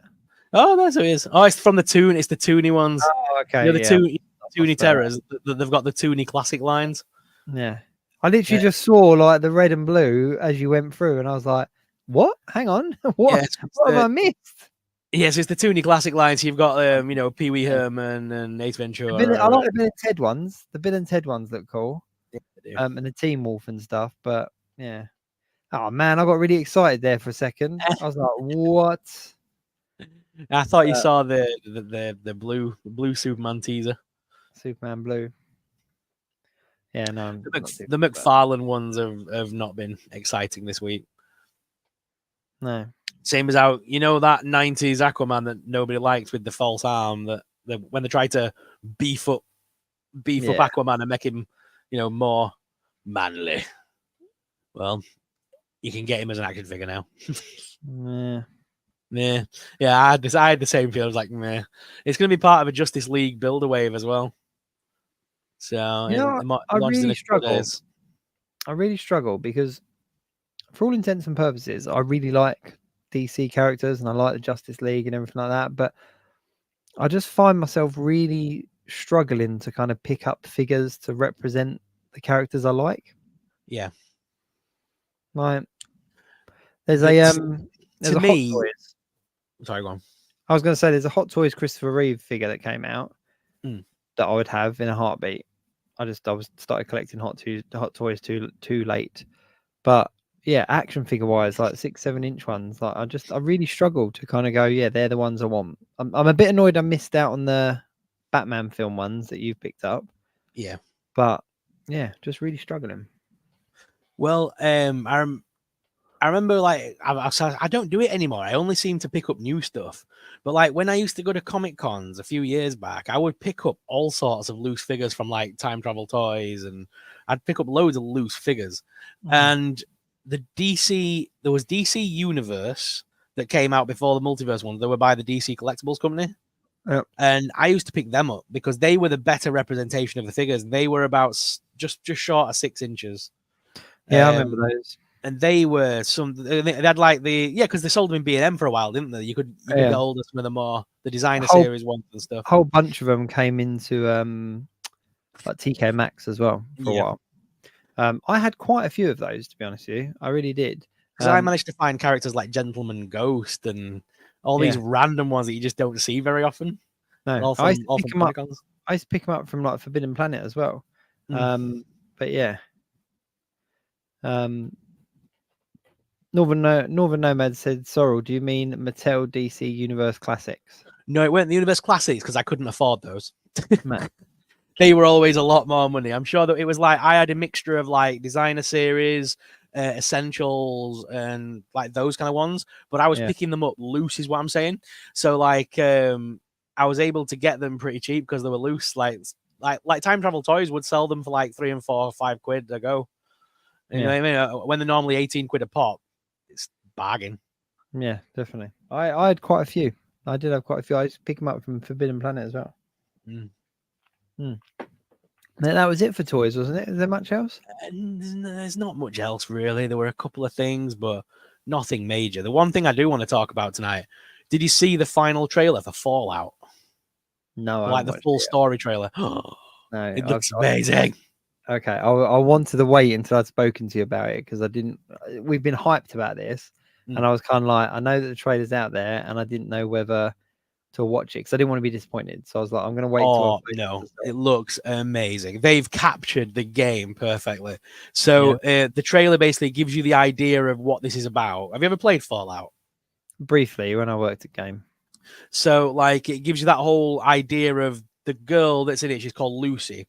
Oh, that's who it is. Oh, it's from the Toon. It's the Toonie ones. Oh, okay. The Toonie Terrors. They've got the Toonie classic lines. Yeah. I literally just saw like the red and blue as you went through, and I was like, what? Hang on. What have I missed? Yes, it's the Toonie classic lines. You've got Pee Wee Herman and Ace Ventura. I like the Bill and Ted ones. The Bill and Ted ones look cool. Yeah, and the Teen Wolf and stuff. But yeah. Oh man, I got really excited there for a second. I was like, what? I thought you saw the blue Superman teaser. Superman blue. Yeah, no. The McFarlane ones have not been exciting this week. No. Same as how that 90s Aquaman that nobody liked with the false arm that when they tried to beef up Aquaman and make him more manly. Well, you can get him as an action figure now. Yeah. I had the same feeling. I was like, meh. It's going to be part of a Justice League builder wave as well. So I really struggle. I really struggle because, for all intents and purposes, I really like DC characters and I like the Justice League and everything like that. But I just find myself really struggling to kind of pick up figures to represent the characters I like. Yeah. Like, there's a Hot Toys. Sorry, go on. I was going to say there's a Hot Toys Christopher Reeve figure that came out that I would have in a heartbeat. I started collecting Hot Toys too late, but yeah, action figure wise, like 6-7 inch ones, like I really struggle to kind of go, yeah, they're the ones I want. I'm a bit annoyed I missed out on the Batman film ones that you've picked up. Yeah, but yeah, just really struggling. Well, I remember, like, I don't do it anymore. I only seem to pick up new stuff. But, like, when I used to go to Comic Cons a few years back, I would pick up all sorts of loose figures from, like, Time Travel Toys, and I'd pick up loads of loose figures. And there was DC Universe that came out before the Multiverse ones. They were by the DC Collectables company. Yep. And I used to pick them up because they were the better representation of the figures. They were about just short of 6 inches. Yeah, I remember those. And they were they had like because they sold them in B&M for a while, didn't they? You could get hold of some of the designer series ones and stuff. A whole bunch of them came into like TK Maxx as well for a while. I had quite a few of those, to be honest with you. I really did. Because I managed to find characters like Gentleman Ghost and all these random ones that you just don't see very often. No, I used to pick them up from like Forbidden Planet as well. But yeah. Northern Nomad said, Sorrell, do you mean Mattel DC Universe Classics? No, it weren't the Universe Classics because I couldn't afford those. They were always a lot more money. I'm sure that it was like I had a mixture of like designer series, essentials, and like those kind of ones. But I was picking them up loose, is what I'm saying. So like, I was able to get them pretty cheap because they were loose. Like time travel toys would sell them for like £3 and £4 or £5 a go. You know what I mean? When they're normally 18 quid a pop, it's bargain. Yeah, definitely. I had quite a few. I did have quite a few. I used to pick them up from Forbidden Planet as well. That was it for toys, wasn't it? Is there much else? There's not much else really. There were a couple of things, but nothing major. The one thing I do want to talk about tonight, did you see the final trailer for Fallout? No, like the full story trailer. No, it looks amazing. Okay, I wanted to wait until I'd spoken to you about it because I didn't. We've been hyped about this, and I was kind of like, I know that the trailer's out there, and I didn't know whether to watch it because I didn't want to be disappointed. So I was like, I'm going to wait. No, it looks amazing. They've captured the game perfectly. So the trailer basically gives you the idea of what this is about. Have you ever played Fallout? Briefly, when I worked at Game. So like it gives you that whole idea of the girl that's in it. She's called Lucy.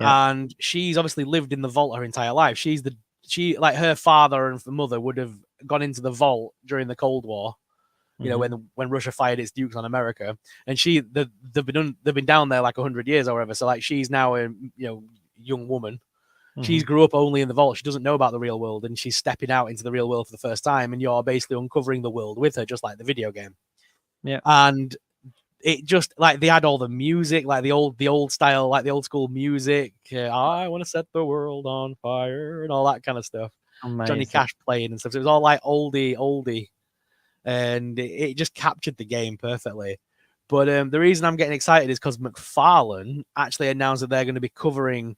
And she's obviously lived in the vault her entire life. She like her father and mother would have gone into the vault during the Cold War, you know, when Russia fired its dukes on America, and they've been down there like 100 years or whatever. So like she's now a young woman. She's grew up only in the vault. She doesn't know about the real world, and she's stepping out into the real world for the first time. And you're basically uncovering the world with her, just like the video game. Yeah, and it just like they had all the music, like the old style, like the old school music. I want to set the world on fire and all that kind of stuff. Amazing. Johnny Cash playing and stuff. So it was all like oldie, and it just captured the game perfectly. But the reason I'm getting excited is because McFarlane actually announced that they're going to be covering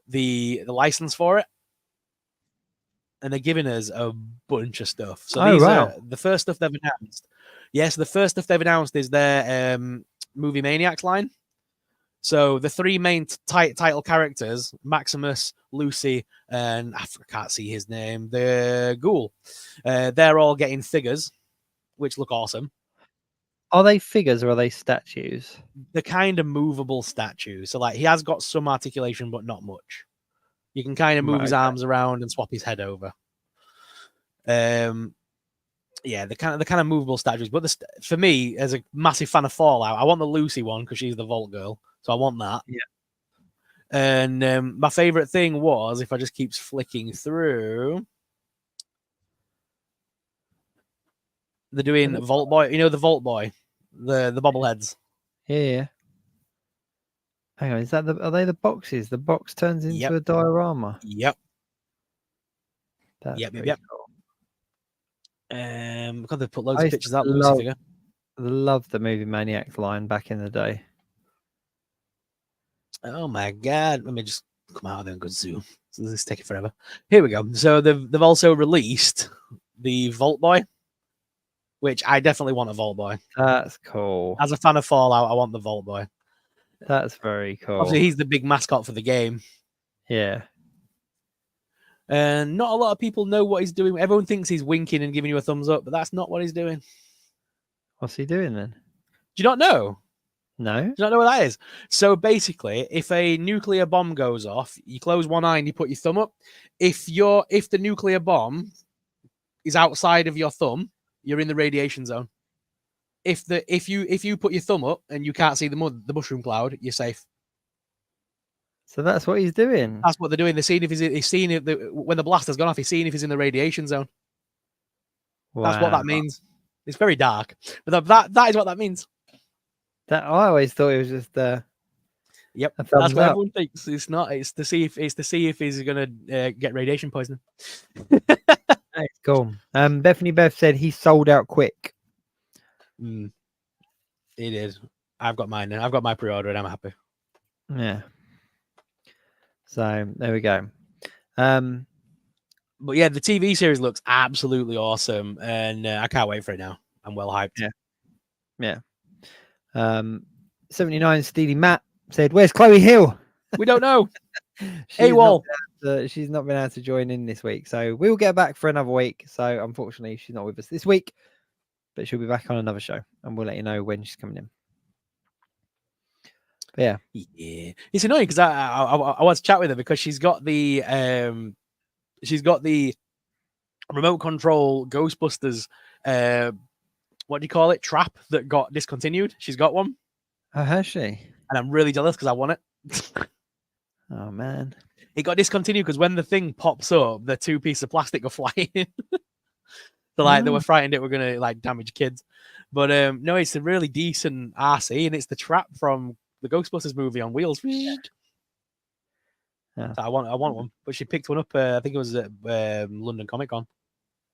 the license for it, and they're giving us a bunch of stuff. So these are the first stuff they've announced. Yes, the first stuff they've announced is their Movie Maniacs line. So the three main title characters, Maximus, Lucy, and I can't see his name, the Ghoul, they're all getting figures, which look awesome. Are they figures or are they statues? They're kind of movable statues. So like he has got some articulation, but not much. You can kind of move his arms around and swap his head over. Yeah, the kind of movable statues. But for me, as a massive fan of Fallout, I want the Lucy one because she's the Vault Girl, so I want that. Yeah. And my favorite thing was, if I just keeps flicking through, they're doing Vault Boy. You know the Vault Boy, the bobbleheads. Yeah. Hang on, are they the boxes? The box turns into a diorama. Yep. That's yep. Cool. God, they put loads of pictures out. I love the Movie Maniacs line back in the day. Oh my god! Let me just come out of there and go zoom. So this is taking forever. Here we go. So they've also released the Vault Boy, which I definitely want a Vault Boy. That's cool. As a fan of Fallout, I want the Vault Boy. That's very cool. Obviously, he's the big mascot for the game. Yeah. And not a lot of people know what he's doing. Everyone thinks he's winking and giving you a thumbs up, but that's not what he's doing. What's he doing then? Do you not know? No. Do you not know what that is? So basically, if a nuclear bomb goes off, you close one eye and you put your thumb up. If the nuclear bomb is outside of your thumb, you're in the radiation zone. If you put your thumb up and you can't see the mushroom cloud, you're safe. So that's what he's doing. That's what they're doing. They're seeing if he's seeing if when the blaster's gone off, he's seeing if he's in the radiation zone. Wow. That's what that means. It's very dark, but that is what that means. That I always thought it was just yep. That's what everyone thinks. It's not. It's to see if he's gonna get radiation poisoning. That's cool. Bethany Beth said he sold out quick. He did. I've got mine. I've got my pre-order, and I'm happy. Yeah. So there we go. But yeah, the TV series looks absolutely awesome, and I can't wait for it now. I'm well hyped. Yeah. 79 Steely Matt said, "Where's Chloe Hill?" We don't know. She's not been able to join in this week, so we will get back for another week. So unfortunately, she's not with us this week, but she'll be back on another show, and we'll let you know when she's coming in. But Yeah, it's annoying because I want to chat with her because she's got the remote control Ghostbusters what do you call it, trap that got discontinued. She's got one, oh, has she? and I'm really jealous because I want it. Oh man. It got discontinued because when the thing pops up, the 2 pieces of plastic are flying. So like they were frightened it were gonna like damage kids. But no, it's a really decent RC, and it's the trap from the Ghostbusters movie on wheels. Yeah. So I want one, but she picked one up. I think it was at London Comic Con.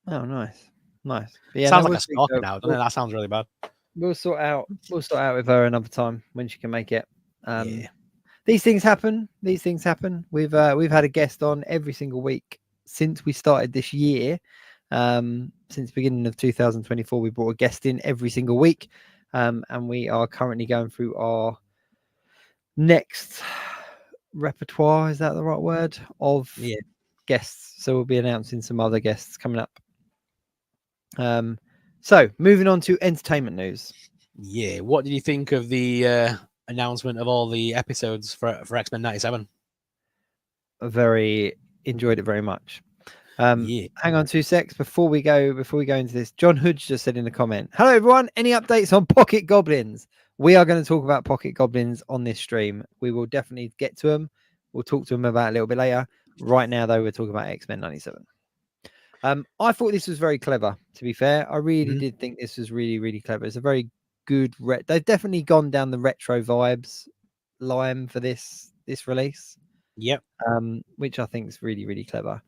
Oh, nice. But yeah, Sounds no, like a stalker now, doesn't it? That sounds really bad. We'll sort out with her another time when she can make it. Yeah. These things happen. We've had a guest on every single week since we started this year. Since beginning of 2024, we brought a guest in every single week. And we are currently going through our next repertoire, is that the right word, of guests. So we'll be announcing some other guests coming up. So moving on to entertainment news. Yeah, what did you think of the announcement of all the episodes for X-Men 97? Very enjoyed it very much. Yeah. Hang on 2 secs before we go into this. John Hood just said in the comment, hello everyone, any updates on Pocket Goblins? We are going to talk about Pocket Goblins on this stream. We will definitely get to them. We'll talk to them about a little bit later. Right now though, we're talking about X-Men 97. I thought this was very clever, to be fair. I really did think this was really, really clever. It's a very good they've definitely gone down the retro vibes line for this release. Yep. Which I think is really, really clever.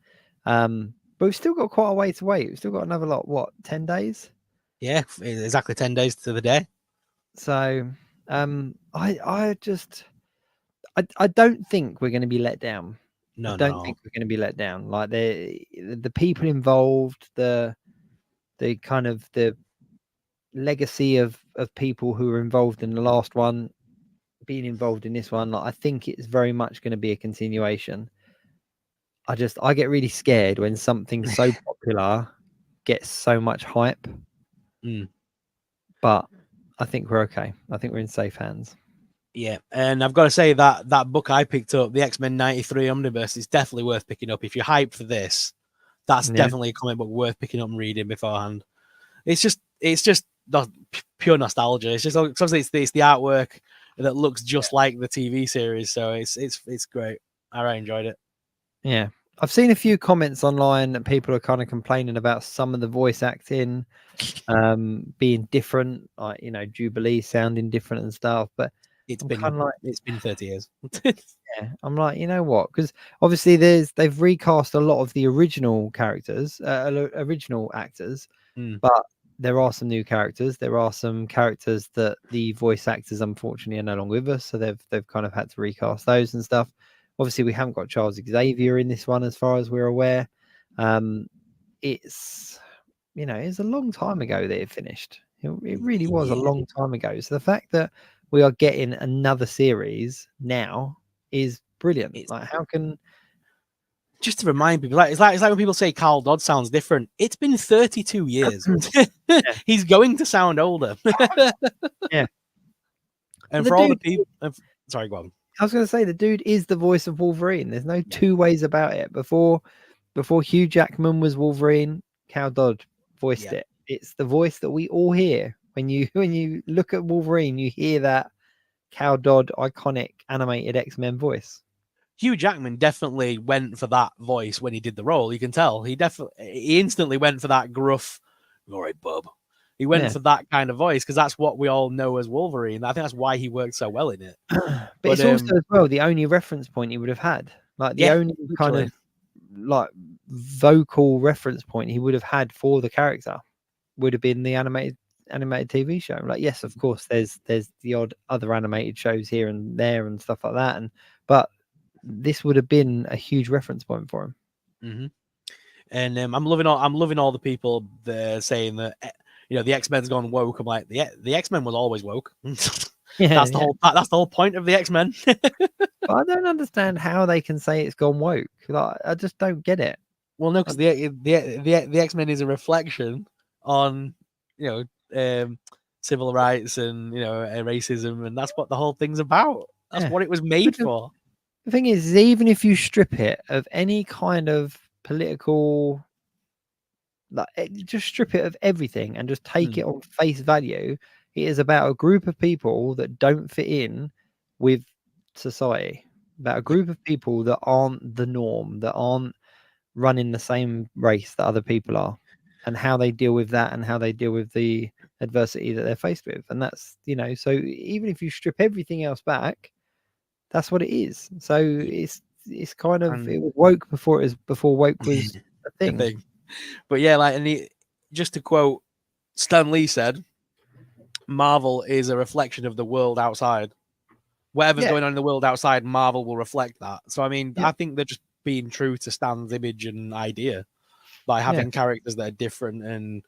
But we've still got quite a way to wait. We've still got another 10 days? Yeah, exactly 10 days to the day. So I don't think we're going to be let down. I don't think we're going to be let down. Like the people involved, the kind of the legacy of people who were involved in the last one being involved in this one. Like, I think it's very much going to be a continuation. I get really scared when something so popular gets so much hype. But I think we're okay. I think we're in safe hands. Yeah, and I've got to say that book I picked up, the X-Men 93 Omnibus, is definitely worth picking up. If you're hyped for this, that's definitely a comic book worth picking up and reading beforehand. It's just pure nostalgia. It's just obviously it's the artwork that looks just like the TV series, so it's great. I really enjoyed it. Yeah, I've seen a few comments online that people are kind of complaining about some of the voice acting being different, like, you know, Jubilee sounding different and stuff, but it's been 30 years. Yeah, I'm like, you know what? Because obviously they've recast a lot of the original characters, original actors, but there are some new characters. There are some characters that the voice actors unfortunately are no longer with us, so they've kind of had to recast those and stuff. Obviously, we haven't got Charles Xavier in this one, as far as we're aware. It's, you know, it's a long time ago that it finished. It really was a long time ago. So the fact that we are getting another series now is brilliant. Like, how can... Just to remind people, it's like when people say Carl Dodd sounds different. It's been 32 years. He's going to sound older. Yeah. And for all the people, sorry, go on. I was going to say, the dude is the voice of Wolverine. There's no two ways about it. Before Hugh Jackman was Wolverine, Cal Dodd voiced it. It's the voice that we all hear. When you look at Wolverine, you hear that Cal Dodd iconic animated X-Men voice. Hugh Jackman definitely went for that voice when he did the role. You can tell he instantly went for that gruff, all right, bub. He went for that kind of voice because that's what we all know as Wolverine. I think that's why he worked so well in it. But it's also as well the only reference point he would have had. Like the only kind of like vocal reference point he would have had for the character would have been the animated TV show. Like, yes, of course, there's the odd other animated shows here and there and stuff like that, but this would have been a huge reference point for him. And I'm loving all the people saying that, you know, the X-Men's gone woke. I'm like, the X-Men was always woke. That's the whole point of the X-Men. But I don't understand how they can say it's gone woke. Like, I just don't get it. Well, no, because the X-Men is a reflection on, you know, civil rights and, you know, racism, and that's what the whole thing's about. That's Yeah. what it was made But for. the thing is, even if you strip it of any kind of political, just strip it of everything and just take it on face value, it is about a group of people that don't fit in with society, about a group of people that aren't the norm, that aren't running the same race that other people are, and how they deal with that and how they deal with the adversity that they're faced with. And that's, so even if you strip everything else back, that's what it is. So it's kind of, it was woke before woke was a The thing. thing. But yeah, like, just to quote, Stan Lee said, Marvel is a reflection of the world outside. Whatever's going on in the world outside, Marvel will reflect that. So, I mean, I think they're just being true to Stan's image and idea by having characters that are different and,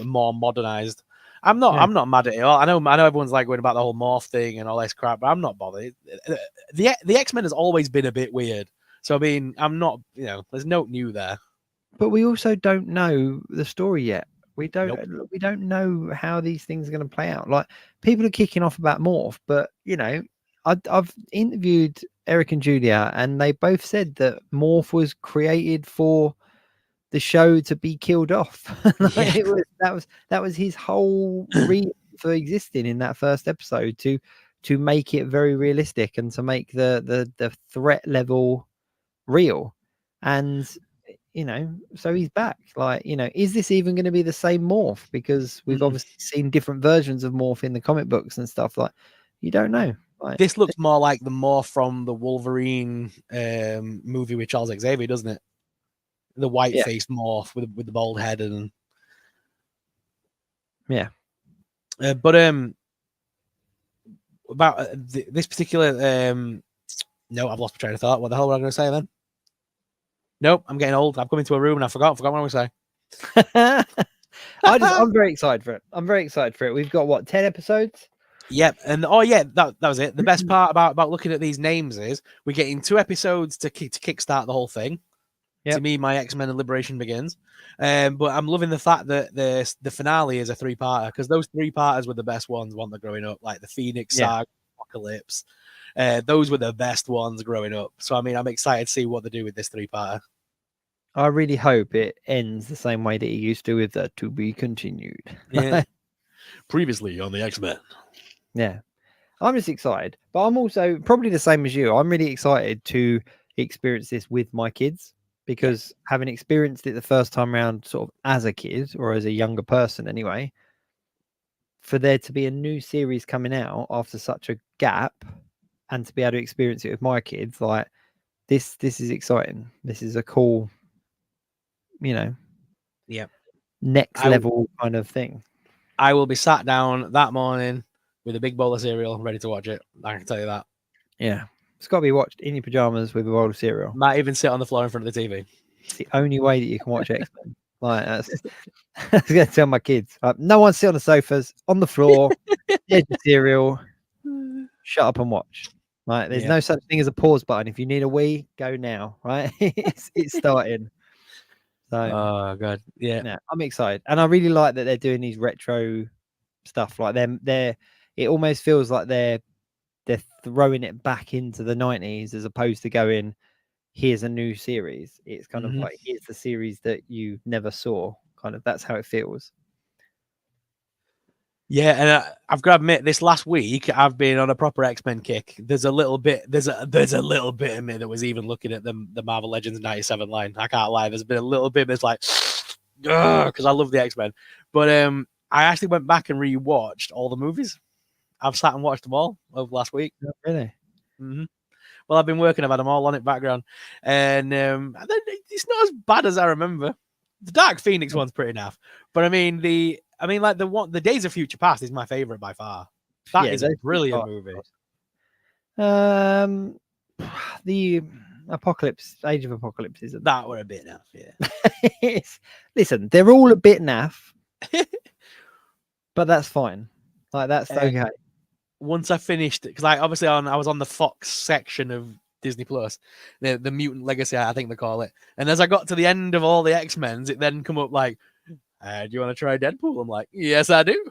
more modernized. I'm not mad at it. I know everyone's like going about the whole morph thing and all this crap, but I'm not bothered. The X-Men has always been a bit weird. So, I mean, I'm not, there's no new there. But we also don't know the story yet. We don't know how these things are going to play out. Like, people are kicking off about Morph, but I've interviewed Eric and Julia, and they both said that Morph was created for the show to be killed off. That was his whole reason for existing in that first episode, to make it very realistic and to make the threat level real. And so he's back. Like, is this even going to be the same Morph? Because we've obviously seen different versions of Morph in the comic books and stuff. Like, you don't know. Like, this looks more like the Morph from the Wolverine movie with Charles Xavier, doesn't it? The white-faced Morph with the bald head and but about this particular no, I've lost my train of thought. What the hell was I going to say then? Nope, I'm getting old. I've come into a room and I forgot what I was going to say. I'm very excited for it. We've got what, 10 episodes? Yep, and that was it. The best part about looking at these names is we're getting 2 episodes to kickstart the whole thing. To me, my X-Men and Liberation begins. But I'm loving the fact that the finale is a 3-parter, because those 3-parters were the best ones when they're growing up, like the Phoenix Saga, Apocalypse. Those were the best ones growing up. So, I mean, I'm excited to see what they do with this 3-parter. I really hope it ends the same way that it used to, with the to be continued. Yeah. Previously on the X-Men. Yeah. I'm just excited, but I'm also probably the same as you. I'm really excited to experience this with my kids, because having experienced it the first time around, sort of as a kid or as a younger person anyway, for there to be a new series coming out after such a gap and to be able to experience it with my kids, like, this is exciting. This is a cool, next level kind of thing. I will be sat down that morning with a big bowl of cereal ready to watch it. I can tell you that. Yeah. It's got to be watched in your pajamas with a bowl of cereal. Might even sit on the floor in front of the TV. It's the only way that you can watch X-Men. Like, I was going to tell my kids, no one sit on the sofas, on the floor, eat the cereal, shut up and watch. Right? There's no such thing as a pause button. If you need a wee, go now. Right? it's starting. So, oh god, yeah, I'm excited, and I really like that they're doing these retro stuff. Like, they're it almost feels like they're throwing it back into the 90s, as opposed to going, here's a new series. It's kind of like, here's the series that you never saw. Kind of, that's how it feels. Yeah, and I've got to admit, this last week I've been on a proper X-Men kick. There's a little bit of me that was even looking at the Marvel Legends 97 line. I can't lie. There's been a little bit that's like, because I love the X-Men. But I actually went back and rewatched all the movies. I've sat and watched them all over last week. Oh, really? Mm-hmm. Well, I've been working. I've had them all on it background, and it's not as bad as I remember. The Dark Phoenix one's pretty naff, but I mean the Days of Future Past is my favorite by far. That is a brilliant movie. The Age of Apocalypse isn't that were a bit naff, yeah. Listen, they're all a bit naff, but that's fine. Like, that's okay. Once I finished it, because I was on the Fox section of Disney Plus, the Mutant Legacy, I think they call it. And as I got to the end of all the X-Men's, it then come up like, Do you want to try Deadpool? I'm like, yes, I do.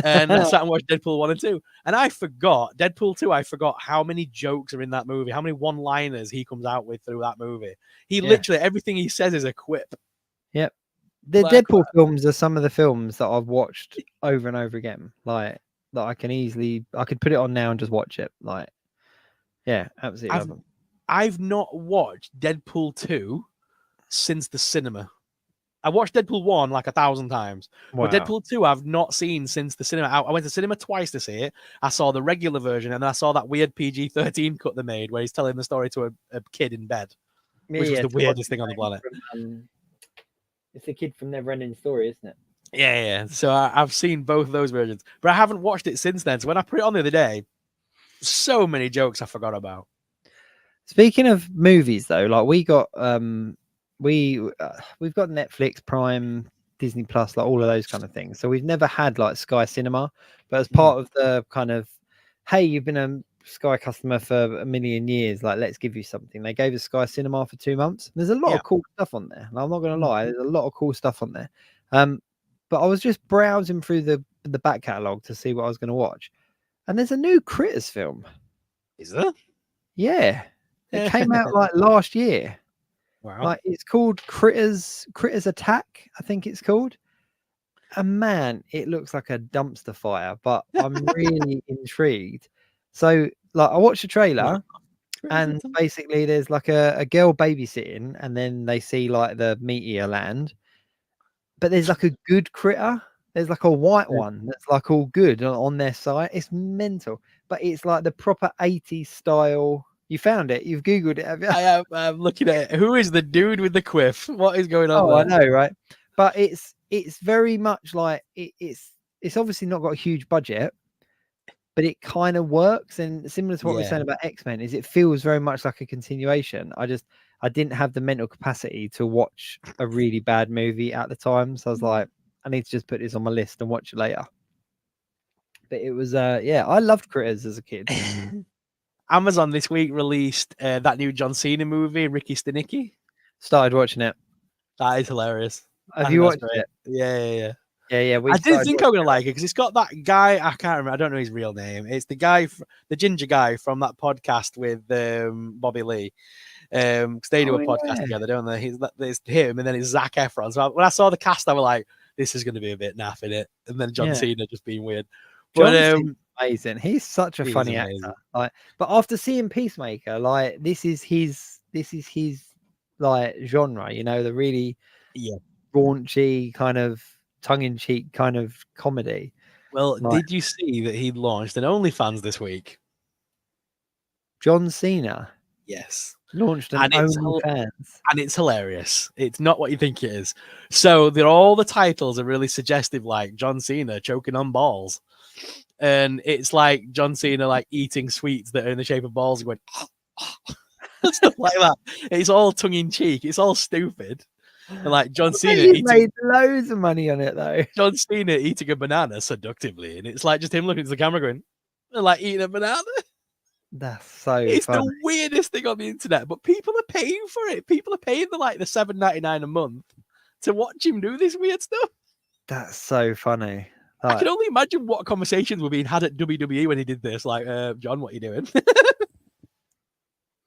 And I sat and watched Deadpool 1 and 2. And I forgot, Deadpool 2, I forgot how many jokes are in that movie, how many one-liners he comes out with through that movie. He literally, everything he says is a quip. Yep. The Like, Deadpool films are some of the films that I've watched over and over again. Like, that I could put it on now and just watch it. Like, yeah, absolutely love them. I've not watched Deadpool 2 since the cinema. I watched Deadpool 1 like 1,000 times. Wow. But Deadpool 2 I've not seen since the cinema. I went to cinema twice to see it. I saw the regular version, and then I saw that weird PG-13 cut they made where he's telling the story to a kid in bed, which was the weirdest thing on the planet. It's the kid from Neverending Story, isn't it? Yeah. So I've seen both of those versions, but I haven't watched it since then. So when I put it on the other day, so many jokes I forgot about. Speaking of movies, though, like we've got Netflix, Prime, Disney Plus, like all of those kind of things. So we've never had like Sky Cinema, but as part of the kind of, hey, you've been a Sky customer for a million years, like let's give you something. They gave us Sky Cinema for 2 months. There's a lot of cool stuff on there. And I'm not going to lie, there's a lot of cool stuff on there. But I was just browsing through the back catalogue to see what I was going to watch, and there's a new Critters film. Is there? Yeah, it came out like last year. Wow. Like it's called Critters Attack, I think it's called. And man, it looks like a dumpster fire, but I'm really intrigued. So like I watched the trailer and basically there's like a girl babysitting, and then they see like the meteor land. But there's like a good critter. There's like a white one that's like all good on their site. It's mental, but it's like the proper 80s style. You found it? You've Googled it, have you? I am. I'm looking at it. Who is the dude with the quiff? What is going on? Oh, I know, right? But it's very much like it's obviously not got a huge budget, but it kind of works. And similar to what we're saying about X-Men, is it feels very much like a continuation. I didn't have the mental capacity to watch a really bad movie at the time, so I was like, I need to just put this on my list and watch it later. But it was I loved Critters as a kid. Amazon this week released that new John Cena movie, Ricky Stenicki. Started watching it. That is hilarious. Have you watched it? Yeah. Yeah. I didn't think I was gonna like it because it's got that guy. I can't remember. I don't know his real name. It's the guy, the ginger guy from that podcast with Bobby Lee. Because they do a podcast together, don't they? It's him, and then it's Zac Efron. So when I saw the cast, I was like, "This is going to be a bit naff in it." And then John Cena just being weird. But amazing. He's such a funny actor. Like, but after seeing Peacemaker, like this is his like genre. You know, the really raunchy kind of tongue-in-cheek kind of comedy. Well, did you see that he launched an OnlyFans this week? John Cena. Yes. Launched an OnlyFans. And it's hilarious. It's not what you think it is. So all the titles are really suggestive, like John Cena choking on balls. And it's like John Cena like eating sweets that are in the shape of balls and going stuff like that. It's all tongue in cheek. It's all stupid. And like John Cena made loads of money on it though. John Cena eating a banana seductively, and it's like just him looking at the camera going, like eating a banana. That's so it's funny. The weirdest thing on the internet, but people are paying for it. People are paying the $7.99 a month to watch him do this weird stuff. That's so funny. I can only imagine what conversations were being had at WWE when he did this. Like, John, what are you doing?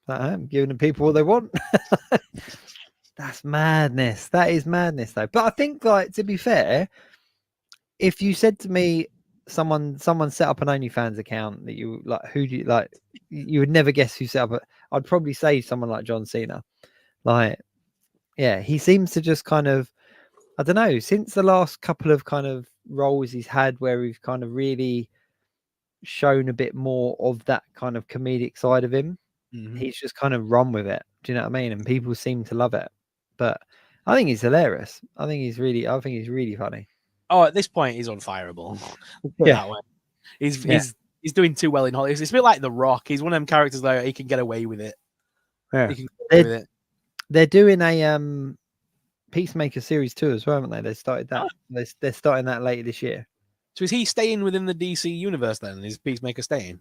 I'm giving the people what they want. That's madness. That is madness, though. But I think, like, to be fair, if you said to me, someone set up an OnlyFans account that you like, who do you like? You would never guess who set up it. I'd probably say someone like John Cena. Like, yeah, he seems to just kind of, I don't know, since the last couple of kind of roles he's had where we've kind of really shown a bit more of that kind of comedic side of him, he's just kind of run with it. Do you know what I mean? And people seem to love it. But I think he's hilarious. I think he's really funny. Oh, at this point, he's unfireable. That way. He's doing too well in Hollywood. It's a bit like The Rock. He's one of them characters that he can get away with it. Yeah. They're doing a Peacemaker series 2 as well, haven't they? They started that. Oh. They're starting that later this year. So is he staying within the DC universe then? Is Peacemaker staying?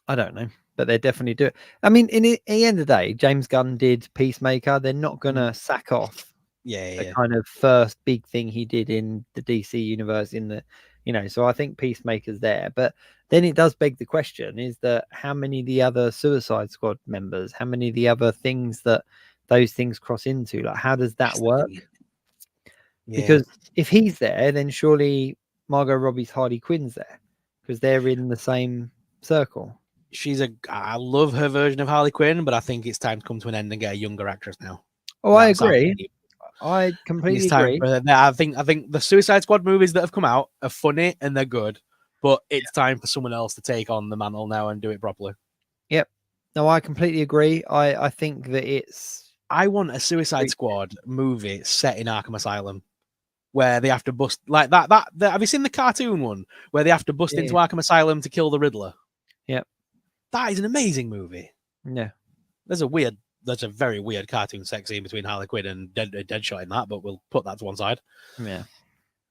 I don't know, but they definitely do it. I mean, in the end of the day, James Gunn did Peacemaker. They're not gonna sack off Yeah, the kind of first big thing he did in the DC universe in the, so I think Peacemaker's there. But then it does beg the question, is that how many of the other Suicide Squad members, how many of the other things that those things cross into, like how does that work? Because if he's there, then surely Margot Robbie's Harley Quinn's there, because they're in the same circle. I love her version of Harley Quinn, but I think it's time to come to an end and get a younger actress now. Oh, I agree. I completely it's time agree. for I think the Suicide Squad movies that have come out are funny and they're good, but it's time for someone else to take on the mantle now and do it properly. Yep. No, I completely agree. I think that I want a Suicide Squad movie set in Arkham Asylum where they have to bust like that. Have you seen the cartoon one where they have to bust into Arkham Asylum to kill the Riddler? Yep. That is an amazing movie. Yeah. There's a very weird cartoon sex scene between Harley Quinn and Deadshot in that, but we'll put that to one side. Yeah.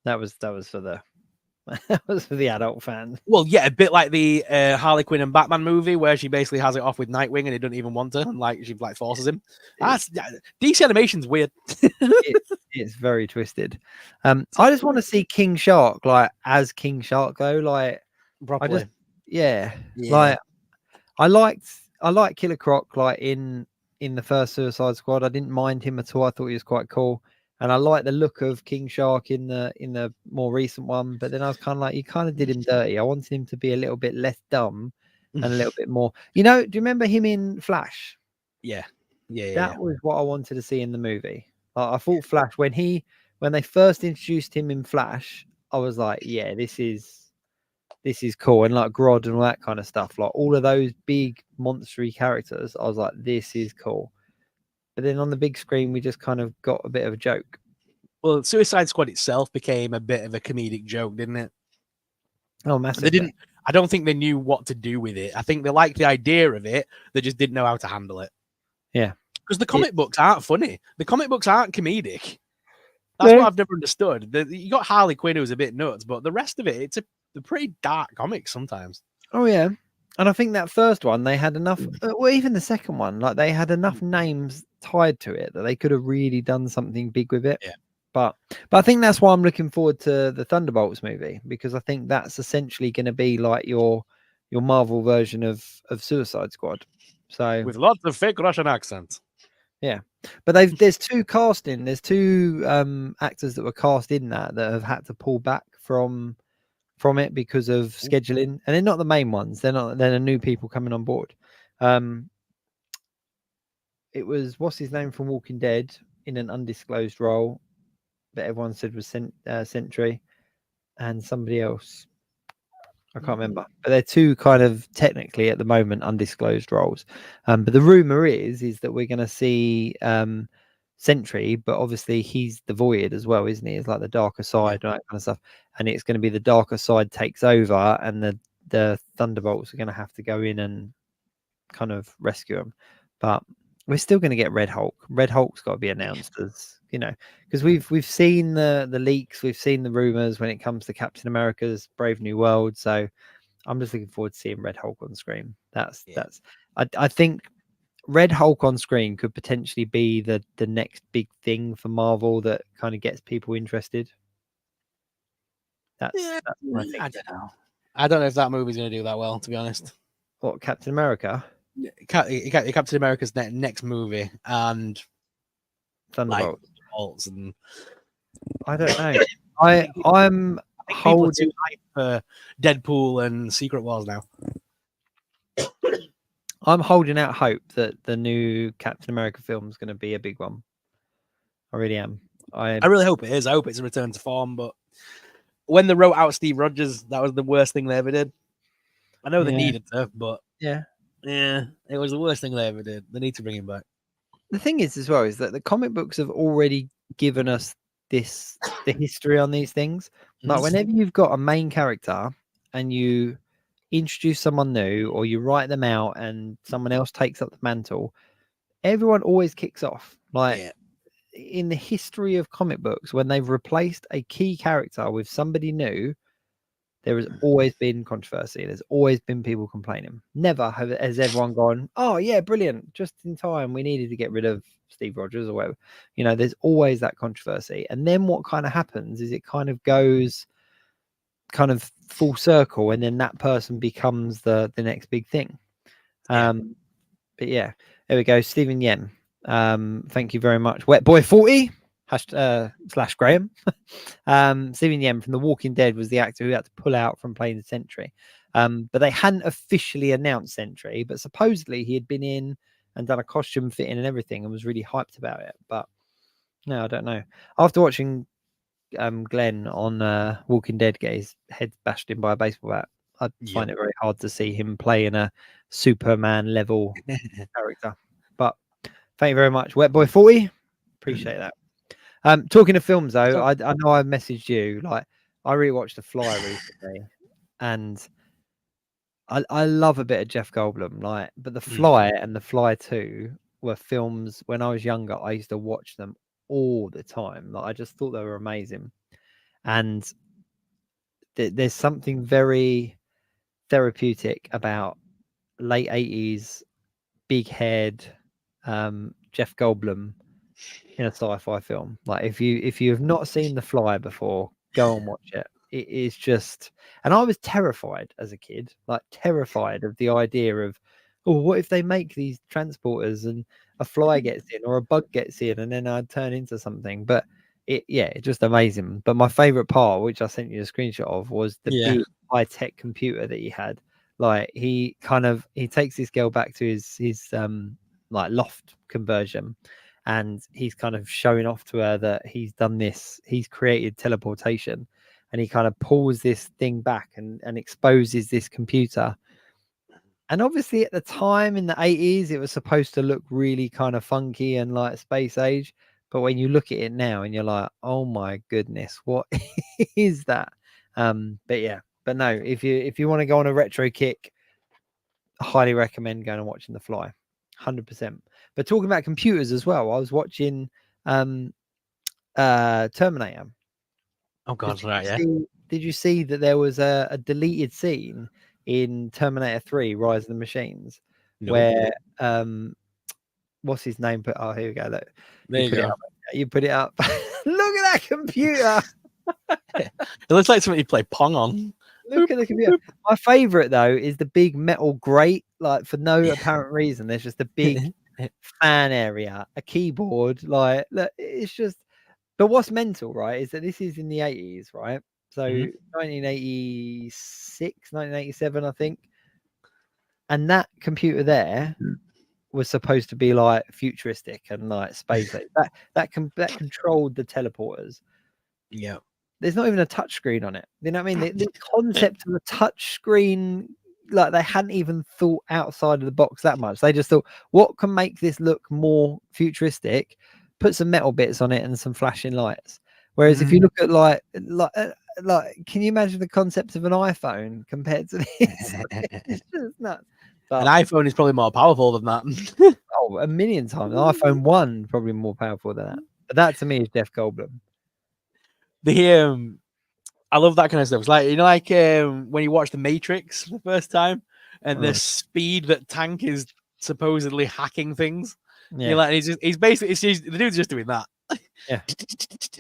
That was for the that was for the adult fan. Well, yeah, a bit like the Harley Quinn and Batman movie where she basically has it off with Nightwing and he doesn't even want to, and she forces him. DC animation's weird. It's very twisted. I just want to see King Shark as King Shark though. Properly. Like I like Killer Croc in the first Suicide Squad. I didn't mind him at all. I thought he was quite cool. And I like the look of King Shark in the more recent one, but then I was kind of like, you kind of did him dirty. I wanted him to be a little bit less dumb and a little bit more. Do you remember him in Flash? Yeah. That was what I wanted to see in the movie. I thought Flash when they first introduced him in Flash, I was like, yeah, this is cool, and like Grodd and all that kind of stuff, like all of those big monstery characters. I was like, this is cool. But then on the big screen, we just kind of got a bit of a joke. Well, Suicide Squad itself became a bit of a comedic joke, didn't it? Oh, massively. I don't think they knew what to do with it. I think they liked the idea of it. They just didn't know how to handle it. Yeah. Because the comic books aren't funny. The comic books aren't comedic. That's what I've never understood. You got Harley Quinn, who's a bit nuts, but the rest of it, it's a pretty dark comic sometimes. Oh, yeah. And I think that first one, they had enough, well, even the second one, like they had enough names tied to it that they could have really done something big with it. Yeah. But I think that's why I'm looking forward to the Thunderbolts movie, because I think that's essentially going to be like your Marvel version of Suicide Squad. So with lots of fake Russian accents. Yeah. But there's two actors that were cast in that have had to pull back from it because of scheduling, and they're not the main ones. They're the new people coming on board. It was what's his name from Walking Dead in an undisclosed role that everyone said was Sentry, and somebody else. I can't remember, but they're two kind of technically at the moment undisclosed roles. But the rumor is that we're going to see Sentry, but obviously he's the Void as well, isn't he? It's like the darker side, and that kind of stuff. And it's going to be the darker side takes over, and the Thunderbolts are going to have to go in and kind of rescue him. But we're still going to get Red Hulk. Red Hulk's got to be announced as, because we've seen the leaks, we've seen the rumors when it comes to Captain America's Brave New World. So I'm just looking forward to seeing Red Hulk on screen. I think Red Hulk on screen could potentially be the next big thing for Marvel that kind of gets people interested. That's what I think. I don't know. I don't know if that movie's going to do that well, to be honest. What, Captain America? Captain America's next movie and Thunderbolts. And I don't know. I'm holding too hype for Deadpool and Secret Wars now. I'm holding out hope that the new Captain America film is going to be a big one. I really am. I really hope it is. I hope it's a return to form. But when they wrote out Steve Rogers, that was the worst thing they ever did. I know they needed to, but yeah, it was the worst thing they ever did. They need to bring him back. The thing is, as well, is that the comic books have already given us the history on these things. Like whenever you've got a main character and you introduce someone new, or you write them out and someone else takes up the mantle, everyone always kicks off. In the history of comic books, when they've replaced a key character with somebody new, there has always been controversy. There's always been people complaining. Never has everyone gone, oh yeah, brilliant, just in time. We needed to get rid of Steve Rogers or whatever. You know, there's always that controversy. And then what kind of happens is it kind of goes kind of full circle, and then that person becomes the next big thing. But yeah, there we go. Stephen Yen. Thank you very much. Wet Boy 40 / Graham. Stephen Yen from The Walking Dead was the actor who had to pull out from playing the Sentry. But they hadn't officially announced Sentry, but supposedly he had been in and done a costume fitting and everything and was really hyped about it. But no, I don't know. After watching Glenn on Walking Dead get his head bashed in by a baseball bat, I find it very hard to see him play in a Superman level character. But thank you very much, Wet Boy 40. Appreciate that. Talking of films though, I know I messaged you. Like, I rewatched The Fly recently, and I love a bit of Jeff Goldblum. Like, but The Fly and The Fly 2 were films when I was younger. I used to watch them all the time. Like, I just thought they were amazing, and there's something very therapeutic about late 80s big head Jeff Goldblum in a sci-fi film. Like, if you have not seen The Fly before, go and watch it. It is just, and I was terrified as a kid, like terrified of the idea of, oh, what if they make these transporters and a fly gets in or a bug gets in and then I'd turn into something. But it's just amazing. But my favorite part, which I sent you a screenshot of, was the big high-tech computer that he had. Like, he takes this girl back to his like loft conversion, and he's kind of showing off to her that he's done this. He's created teleportation, and he kind of pulls this thing back and exposes this computer. And obviously at the time in the 80s, it was supposed to look really kind of funky and like space age. But when you look at it now and you're like, oh my goodness, what is that? But no, if you want to go on a retro kick, I highly recommend going and watching The Fly, 100%. But talking about computers as well, I was watching Terminator. Oh God, Did you see that there was a deleted scene in Terminator 3: Rise of the Machines where what's his name? Oh, here we go. Look, you put it up. Look at that computer. It looks like something you play Pong on. Look at the computer. My favorite though is the big metal grate, like for no apparent reason. There's just a big fan area, a keyboard. Like, look, it's just. But what's mental, right, is that this is in the 80s, right? So 1986, 1987, I think. And that computer there was supposed to be like futuristic and like space. that controlled the teleporters. Yeah. There's not even a touch screen on it. You know what I mean? The concept of a touch screen, like, they hadn't even thought outside of the box that much. They just thought, what can make this look more futuristic? Put some metal bits on it and some flashing lights. Whereas if you look at like, can you imagine the concept of an iPhone compared to this? It's just nuts. But an iPhone is probably more powerful than that. Oh, a million times. An iPhone 1 probably more powerful than that. But that to me is Jeff Goldblum. I love that kind of stuff. It's like, you know, like when you watch The Matrix for the first time, and the speed that Tank is supposedly hacking things. Yeah, you're like, he's basically the dude's just doing that. Yeah.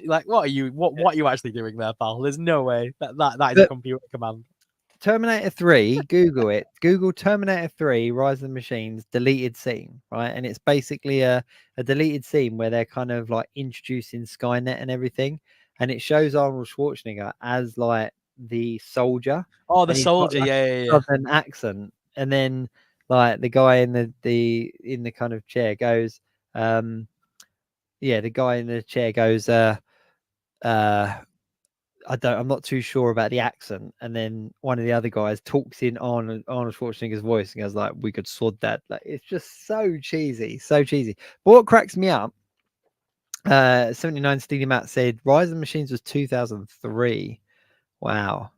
Like, what are you actually doing there, pal? There's no way that is a computer command. Terminator 3, Google it. Google Terminator 3, Rise of the Machines, deleted scene, right? And it's basically a deleted scene where they're kind of like introducing Skynet and everything. And it shows Arnold Schwarzenegger as like the soldier. Oh, the soldier, got, like, yeah. Southern accent. And then like the guy in the kind of chair goes, the guy in the chair goes, I'm not too sure about the accent. And then one of the other guys talks in Arnold Schwarzenegger's voice and goes like, we could sod that. Like, it's just so cheesy. But what cracks me up, 79 Steely Matt said Rise of the Machines was 2003. Wow.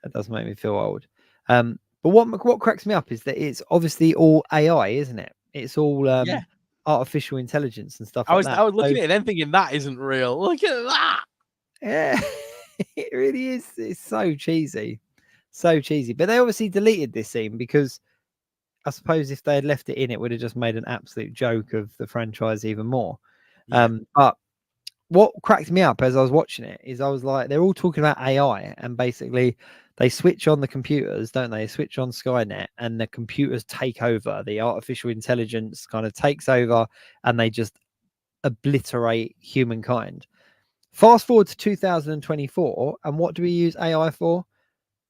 That does make me feel old. But what cracks me up is that it's obviously all AI, isn't it? It's all artificial intelligence and stuff I was looking so, at it and thinking that isn't real. Look at that. Yeah. It really is. It's so cheesy. So cheesy. But they obviously deleted this scene because I suppose if they had left it in, it would have just made an absolute joke of the franchise even more. Yeah. But what cracked me up as I was watching it is I was like, they're all talking about AI, and basically they switch on the computers, don't they? Switch on Skynet, and the computers take over. The artificial intelligence kind of takes over, and they just obliterate humankind. Fast forward to 2024, and what do we use AI for?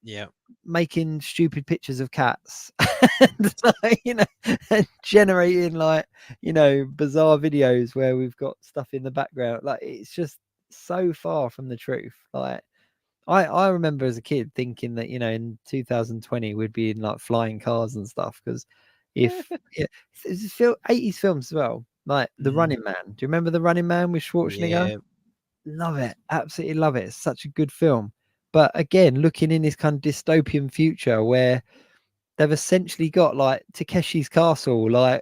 Yeah. Making stupid pictures of cats and, like, and generating bizarre videos where we've got stuff in the background. Like, it's just so far from the truth. Like, I remember as a kid thinking that in 2020 we'd be in like flying cars and stuff, because if it's 80s films as well, like The Running Man. Do you remember The Running Man with Schwarzenegger? Yeah. Love it, absolutely love it. It's such a good film. But again, looking in this kind of dystopian future where they've essentially got like Takeshi's Castle, like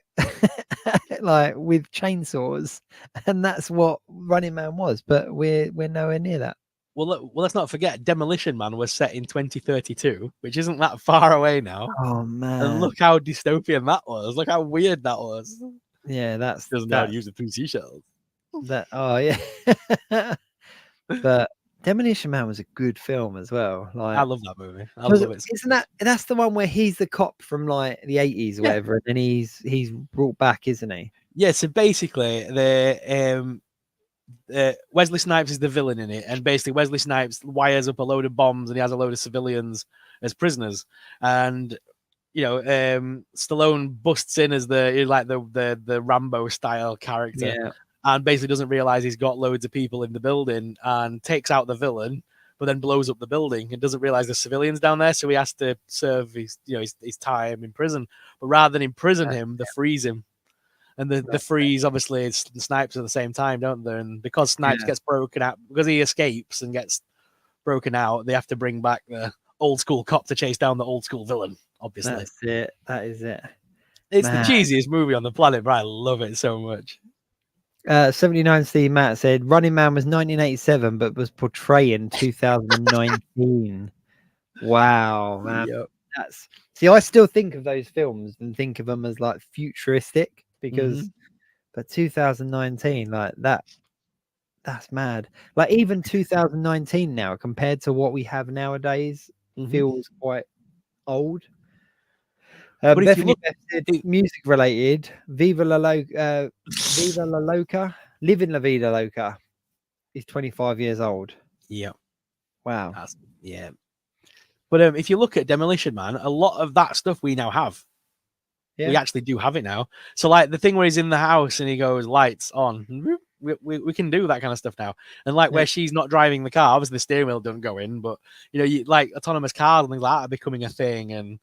like with chainsaws, and that's what Running Man was. But we're nowhere near that. Well, let's not forget, Demolition Man was set in 2032, which isn't that far away now. Oh And man, look how dystopian that was. Look how weird that was. yeah, that's Doesn't know how to use the 3 seashells. that. Oh yeah, but Demolition Man was a good film as well. Like, I love that movie. I love it. Isn't that's the one where he's the cop from like the 80s or Yeah. whatever, and then he's brought back, isn't he? Yeah, so basically Wesley Snipes is the villain in it, and basically Wesley Snipes wires up a load of bombs, and he has a load of civilians as prisoners, and Stallone busts in as the Rambo style character, Yeah. and basically doesn't realize he's got loads of people in the building, and takes out the villain, but then blows up the building and doesn't realize there's civilians down there, so he has to serve his time in prison. But rather than imprison him, they freeze him. And the freeze, obviously, it's Snipes at the same time, don't they? And because Snipes gets broken out, because he escapes and gets broken out, they have to bring back the old school cop to chase down the old school villain, obviously. That's it. That is it. It's the cheesiest movie on the planet, but I love it so much. 79 Steve Matt said Running Man was 1987, but was portraying 2019. Wow, man. Yep. See, I still think of those films and think of them as like futuristic, because but 2019, like that's mad. Like, even 2019 now compared to what we have nowadays feels quite old. But if Bethany you look, said, music related, Viva la Loca, Living La Vida Loca is 25 years old. Yeah. Wow. Yeah. But if you look at Demolition Man, a lot of that stuff we now have. Yeah. We actually do have it now. So like the thing where he's in the house and he goes, lights on. We can do that kind of stuff now. And like where she's not driving the car, obviously the steering wheel doesn't go in, but like autonomous cars and things like that are becoming a thing, and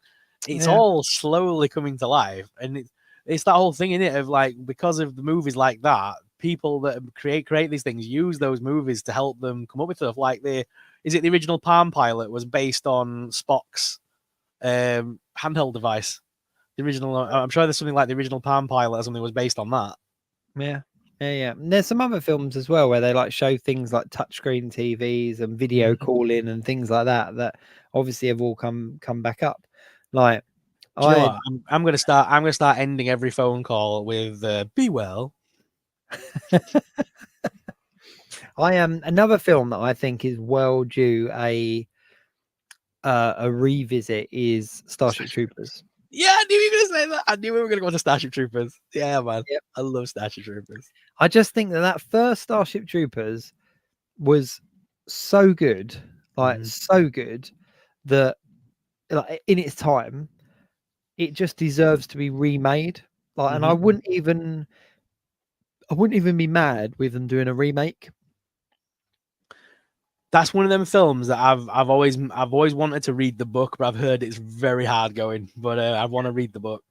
it's all slowly coming to life. And it's that whole thing in it of like, because of the movies like that, people that create these things use those movies to help them come up with stuff. Like the original Palm Pilot was based on Spock's handheld device. The original, I'm sure there's something like the original Palm Pilot or something was based on that. Yeah. And there's some other films as well where they like show things like touchscreen TVs and video calling and things like that obviously have all come back up. Like, I'm gonna start ending every phone call with "Be well." I am another film that I think is well due a revisit is Starship Troopers. Yeah, I knew you were gonna say that. I knew we were gonna go to Starship Troopers. Yeah, man. Yep. I love Starship Troopers. I just think that first Starship Troopers was so good, like so good, that like in its time, it just deserves to be remade. Like, and I wouldn't even be mad with them doing a remake. That's one of them films that I've always wanted to read the book, but I've heard it's very hard going. But I want to read the book.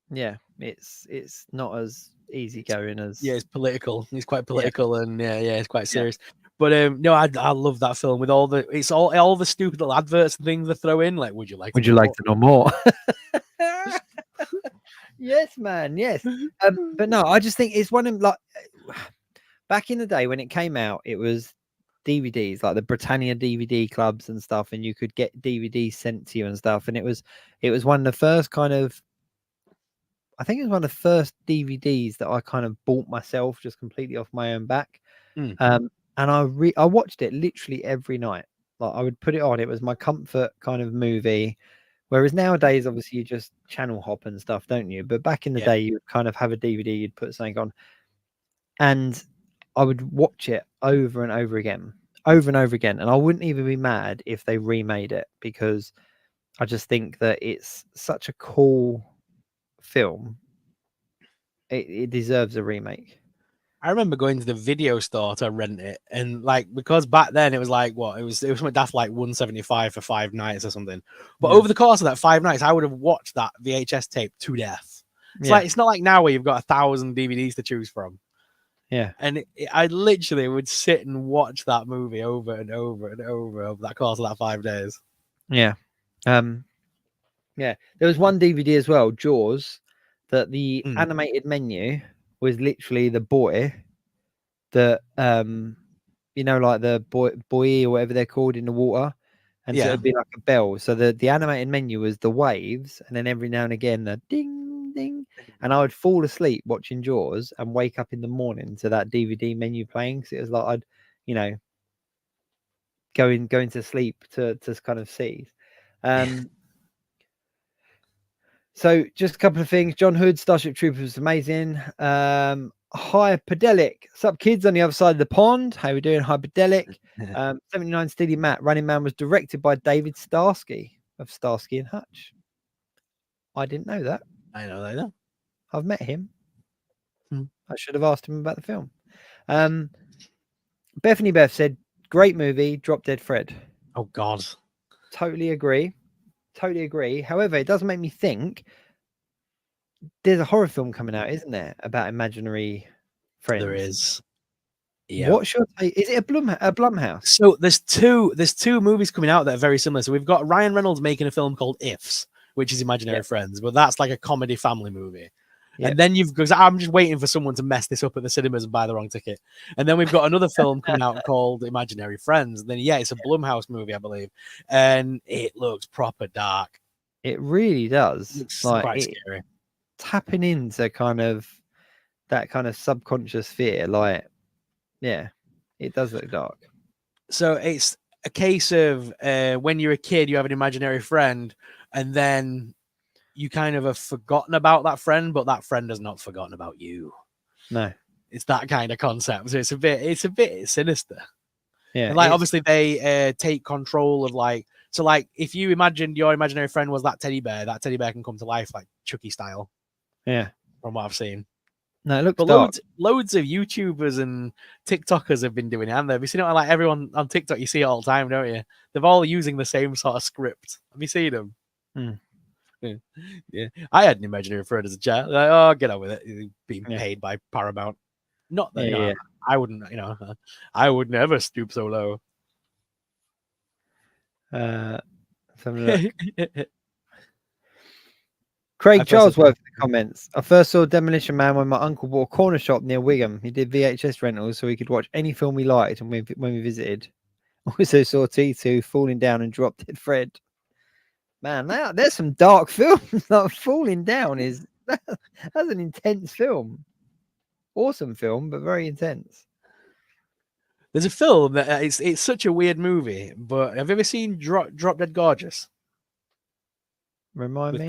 Yeah, it's not as easy going as. Yeah, it's political. It's quite political, and it's quite serious. But no, I love that film with all the stupid little adverts and things they throw in. Like, would you like to know more? Yes, man. Yes. But no, I just think it's one of like back in the day when it came out, it was DVDs, like the Britannia DVD clubs and stuff, and you could get DVDs sent to you and stuff. And it was one of the first kind of, I think it was one of the first DVDs that I kind of bought myself, just completely off my own back. Mm. And I watched it literally every night. Like I would put it on. It was my comfort kind of movie. Whereas nowadays, obviously, you just channel hop and stuff, don't you? But back in the day, you would kind of have a DVD, you'd put something on, and I would watch it over and over again. And I wouldn't even be mad if they remade it, because I just think that it's such a cool film. It deserves a remake. I remember going to the video store to rent it, and like, because back then it was like, what, it was my daft like 175 for 5 nights or something. But over the course of that 5 nights, I would have watched that VHS tape to death. It's like, it's not like now where you've got 1,000 DVDs to choose from. Yeah. And I literally would sit and watch that movie over and over and over that course of that 5 days. Yeah. Yeah. There was one DVD as well, Jaws, that the animated menu was literally the boy that, you know, like the buoy or whatever they're called in the water. And so it'd be like a bell. So the animated menu was the waves, and then every now and again the ding ding. And I would fall asleep watching Jaws and wake up in the morning to that DVD menu playing. So it was like I'd, you know, going to sleep to kind of see. So just a couple of things. John Hood, Starship Troopers was amazing. Hyperdelic. Sup kids on the other side of the pond. How we doing, Hyperdelic? 79 Steely Matt. Running Man was directed by David Starsky of Starsky and Hutch. I didn't know that. I know that. I've met him. I should have asked him about the film. Bethany Beth said, great movie, Drop Dead Fred. Oh, God. Totally agree. However, it does make me think there's a horror film coming out, isn't there, about imaginary friends? There is. Yeah. What's your take? Is it a Blumhouse? So there's two movies coming out that are very similar. So we've got Ryan Reynolds making a film called Ifs, which is Imaginary Friends, but that's like a comedy family movie. And then because I'm just waiting for someone to mess this up at the cinemas and buy the wrong ticket. And then we've got another film coming out called Imaginary Friends. And then it's a Blumhouse movie, I believe, and it looks proper dark. It really does. It's like, quite scary. Tapping into kind of that kind of subconscious fear. Like, yeah, it does look dark. So it's a case of when you're a kid, you have an imaginary friend, and then you kind of have forgotten about that friend, but that friend has not forgotten about you. No, it's that kind of concept. So it's a bit sinister. Yeah, and like obviously they take control of like, so like if you imagined your imaginary friend was that teddy bear can come to life like Chucky style. Yeah, from what I've seen. No, it looks but dark. Loads of YouTubers and TikTokers have been doing it, haven't they? Have you seen it? Like everyone on TikTok, you see it all the time, don't you? They're all using the same sort of script. Have you seen them? Yeah. I had an imaginary friend as a child. Like, oh, get on with it. Being paid by Paramount. Not that I wouldn't. I would never stoop so low. Let's have a look. Craig Charlesworth in the comments. I first saw Demolition Man when my uncle bought a corner shop near Wigan. He did VHS rentals so he could watch any film we liked, and when we visited. Also saw T2, Falling Down, and Drop Dead Fred. Man, there's some dark films. Like Falling Down that's an intense film. Awesome film, but very intense. There's a film that it's such a weird movie, but have you ever seen Drop Dead Gorgeous? Remind me.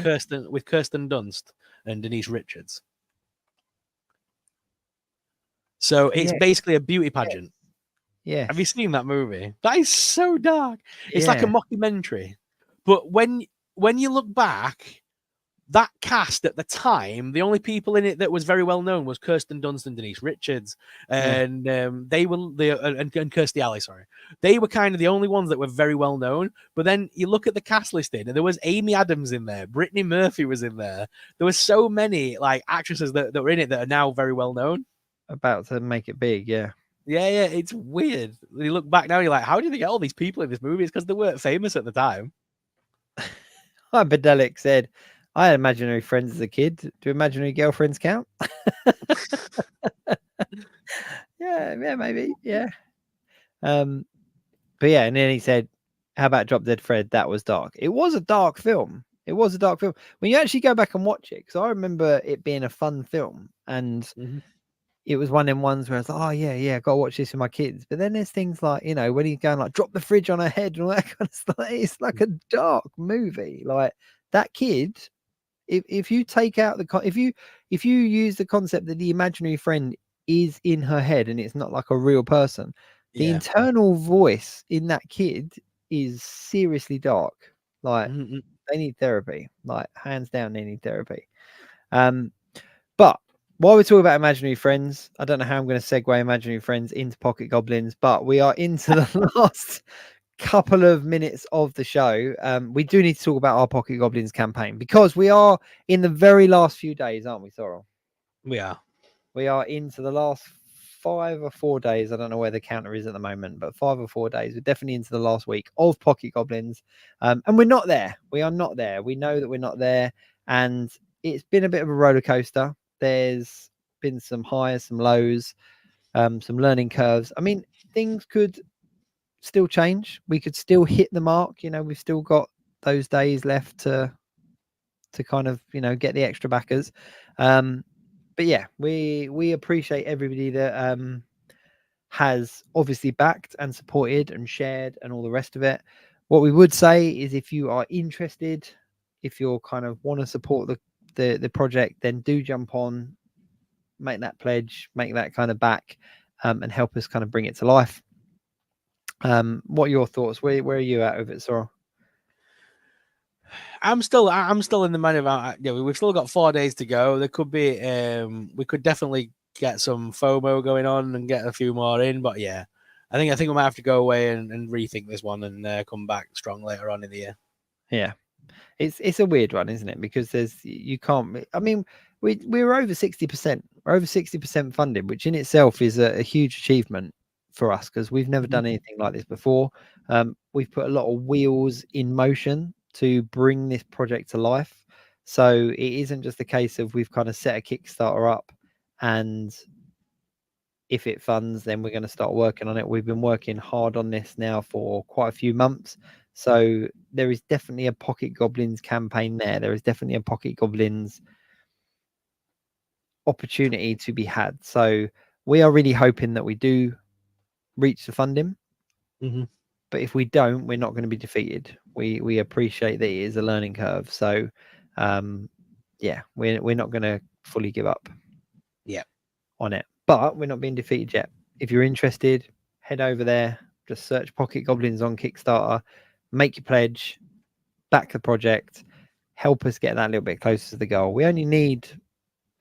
With Kirsten Dunst and Denise Richards. So it's basically a beauty pageant. Yeah. Have you seen that movie? That is so dark. It's like a mockumentary. But when you look back, that cast at the time, the only people in it that was very well known was Kirsten Dunst and Denise Richards, and they were and Kirstie Alley. Sorry, they were kind of the only ones that were very well known. But then you look at the cast listing, and there was Amy Adams in there, Brittany Murphy was in there. There were so many like actresses that were in it that are now very well known. About to make it big, yeah. Yeah, it's weird. When you look back now, you're like, how did they get all these people in this movie? It's because they weren't famous at the time. Bedelic said, I had imaginary friends as a kid. Do imaginary girlfriends count? yeah, maybe. Yeah. But yeah, and then he said, "How about Drop Dead Fred? That was dark. It was a dark film. It was a dark film. When you actually go back and watch it, because I remember it being a fun film, and it was one of them ones where I was like, oh yeah, gotta watch this with my kids. But then there's things like, you know, when he's going like drop the fridge on her head and all that kind of stuff. It's like a dark movie. Like that kid, if you take out if you use the concept that the imaginary friend is in her head and it's not like a real person, the internal voice in that kid is seriously dark. Like they need therapy. Like hands down, they need therapy. But while we're talking about imaginary friends, I don't know how I'm going to segue imaginary friends into Pocket Goblins, but we are into the last couple of minutes of the show. We do need to talk about our Pocket Goblins campaign because we are in the very last few days, aren't we, Sorrel? We are. We are into the last 5 or 4 days. I don't know where the counter is at the moment, but 5 or 4 days. We're definitely into the last week of Pocket Goblins. And we're not there. We are not there. We know that we're not there. And it's been a bit of a roller coaster. There's been some highs, some lows, some learning curves. I mean, things could still change. We could still hit the mark. You know, we've still got those days left to kind of, you know, get the extra backers. But yeah, we appreciate everybody that has obviously backed and supported and shared and all the rest of it. What we would say is if you are interested, if you're kind of want to support the project, then do jump on, make that pledge, make that kind of back, and help us kind of bring it to life. What are your thoughts? Where are you at with it, Sorrel? I'm still in the mind of we've still got 4 days to go. There could be we could definitely get some FOMO going on and get a few more in, but yeah, I think we might have to go away and rethink this one and come back strong later on in the year. Yeah, it's a weird one, isn't it? Because you can't. I mean, we're over 60%. We're over 60% funded, which in itself is a huge achievement for us because we've never done anything like this before. We've put a lot of wheels in motion to bring this project to life. So it isn't just a case of we've kind of set a Kickstarter up and if it funds, then we're going to start working on it. We've been working hard on this now for quite a few months. So there is definitely a Pocket Goblins campaign there. There is definitely a Pocket Goblins opportunity to be had. So we are really hoping that we do reach the funding. But if we don't, we're not going to be defeated. We appreciate that it is a learning curve. So yeah, we're not going to fully give up on it. But we're not being defeated yet. If you're interested, head over there, just search Pocket Goblins on Kickstarter, make your pledge, back the project, help us get that a little bit closer to the goal. We only need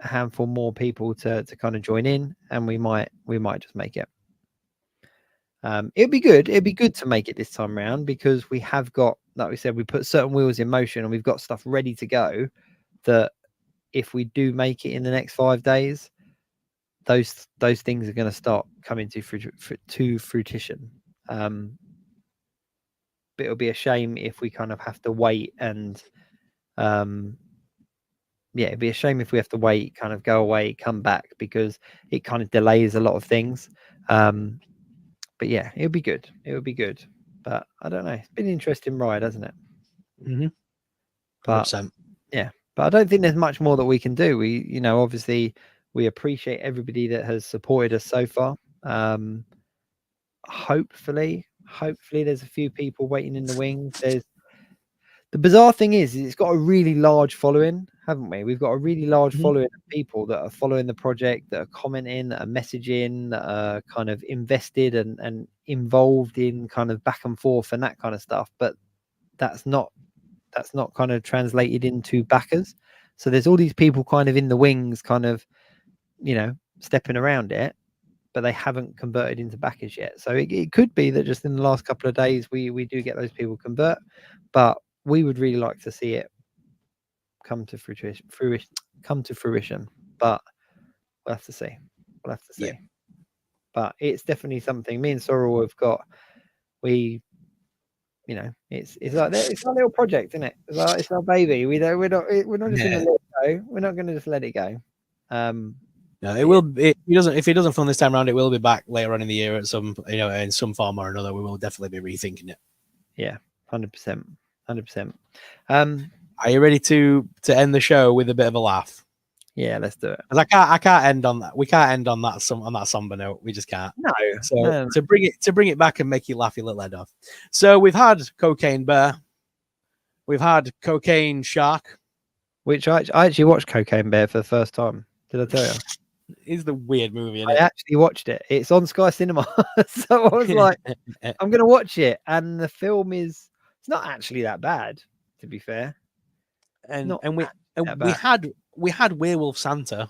a handful more people to kind of join in, and we might just make it. It'd be good. It'd be good to make it this time around because we have got, like we said, we put certain wheels in motion and we've got stuff ready to go that if we do make it in the next 5 days, those things are going to start coming to fruition. But it'll be a shame if we kind of have to wait and it'd be a shame if we have to wait, kind of go away, come back because it kind of delays a lot of things. But yeah, it would be good. It would be good. But I don't know. It's been an interesting ride, hasn't it? But 100%. yeah, but I don't think there's much more that we can do. We, you know, obviously we appreciate everybody that has supported us so far. Hopefully there's a few people waiting in the wings. The bizarre thing is it's got a really large following, haven't we? We've got a really large following of people that are following the project, that are commenting, that are messaging, that are kind of invested and involved in kind of back and forth and that kind of stuff. But that's not kind of translated into backers. So there's all these people kind of in the wings, kind of, you know, stepping around it, but they haven't converted into backers yet. So it could be that just in the last couple of days we do get those people convert, but we would really like to see it come to fruition. But we'll have to see. Yeah. But it's definitely something. Me and Sorrel have got. You know, it's like it's our little project, isn't it? It's our baby. We're not just going to let it go. We're not going to just let it go. No, it will. If he doesn't film this time around, it will be back later on in the year at some, in some form or another. We will definitely be rethinking it. Yeah, 100%, 100%. Are you ready to end the show with a bit of a laugh? Yeah, let's do it. Because I can't end on that. We can't end on that somber note. We just can't. No. So no. to bring it back and make you laugh your little head off. So we've had Cocaine Bear. We've had Cocaine Shark. Which I actually watched Cocaine Bear for the first time. Did I tell you? It's the weird movie, isn't I it? actually watched it. It's on Sky Cinema. So I was like, I'm going to watch it. And the film it's not actually that bad, to be fair. And we had Werewolf Santa.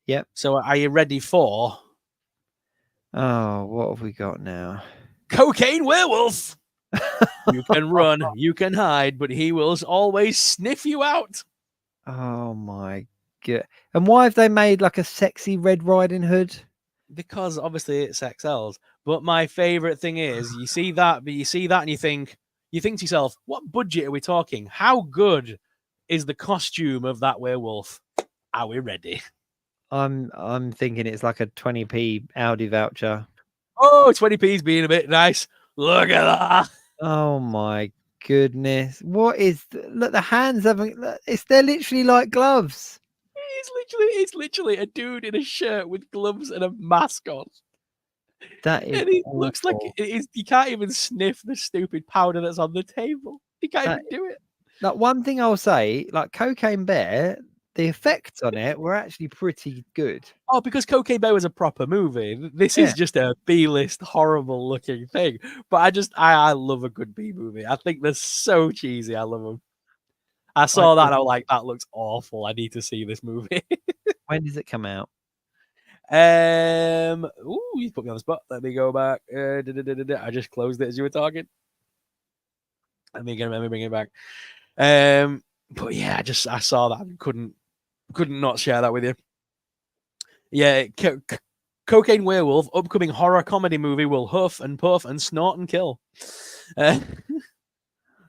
Yep. So are you ready for? Oh, what have we got now? Cocaine Werewolf. You can run, you can hide, but he will always sniff you out. Oh my god! And why have they made like a sexy Red Riding Hood? Because obviously it's XLs. But my favorite thing is you see that and you think to yourself, what budget are we talking? How good is the costume of that werewolf? Are we ready? I'm thinking it's like a 20p Audi voucher. Oh, 20p's being a bit nice. Look at that. Oh my goodness! What is look? The hands haven't. They're literally like gloves. It's literally a dude in a shirt with gloves and a mask on. That is. And it looks like it is. You can't even sniff the stupid powder that's on the table. You can't even do it. Like one thing I'll say, like Cocaine Bear, the effects on it were actually pretty good. Oh, because Cocaine Bear was a proper movie. This is just a B-list, horrible looking thing. But I love a good B movie. I think they're so cheesy. I love them. I saw that and I was like, that looks awful. I need to see this movie. When does it come out? You put me on the spot. Let me go back. I just closed it as you were talking. Let me bring it back. But yeah, I saw that and couldn't not share that with you. Yeah, Cocaine Werewolf, upcoming horror comedy movie, will huff and puff and snort and kill.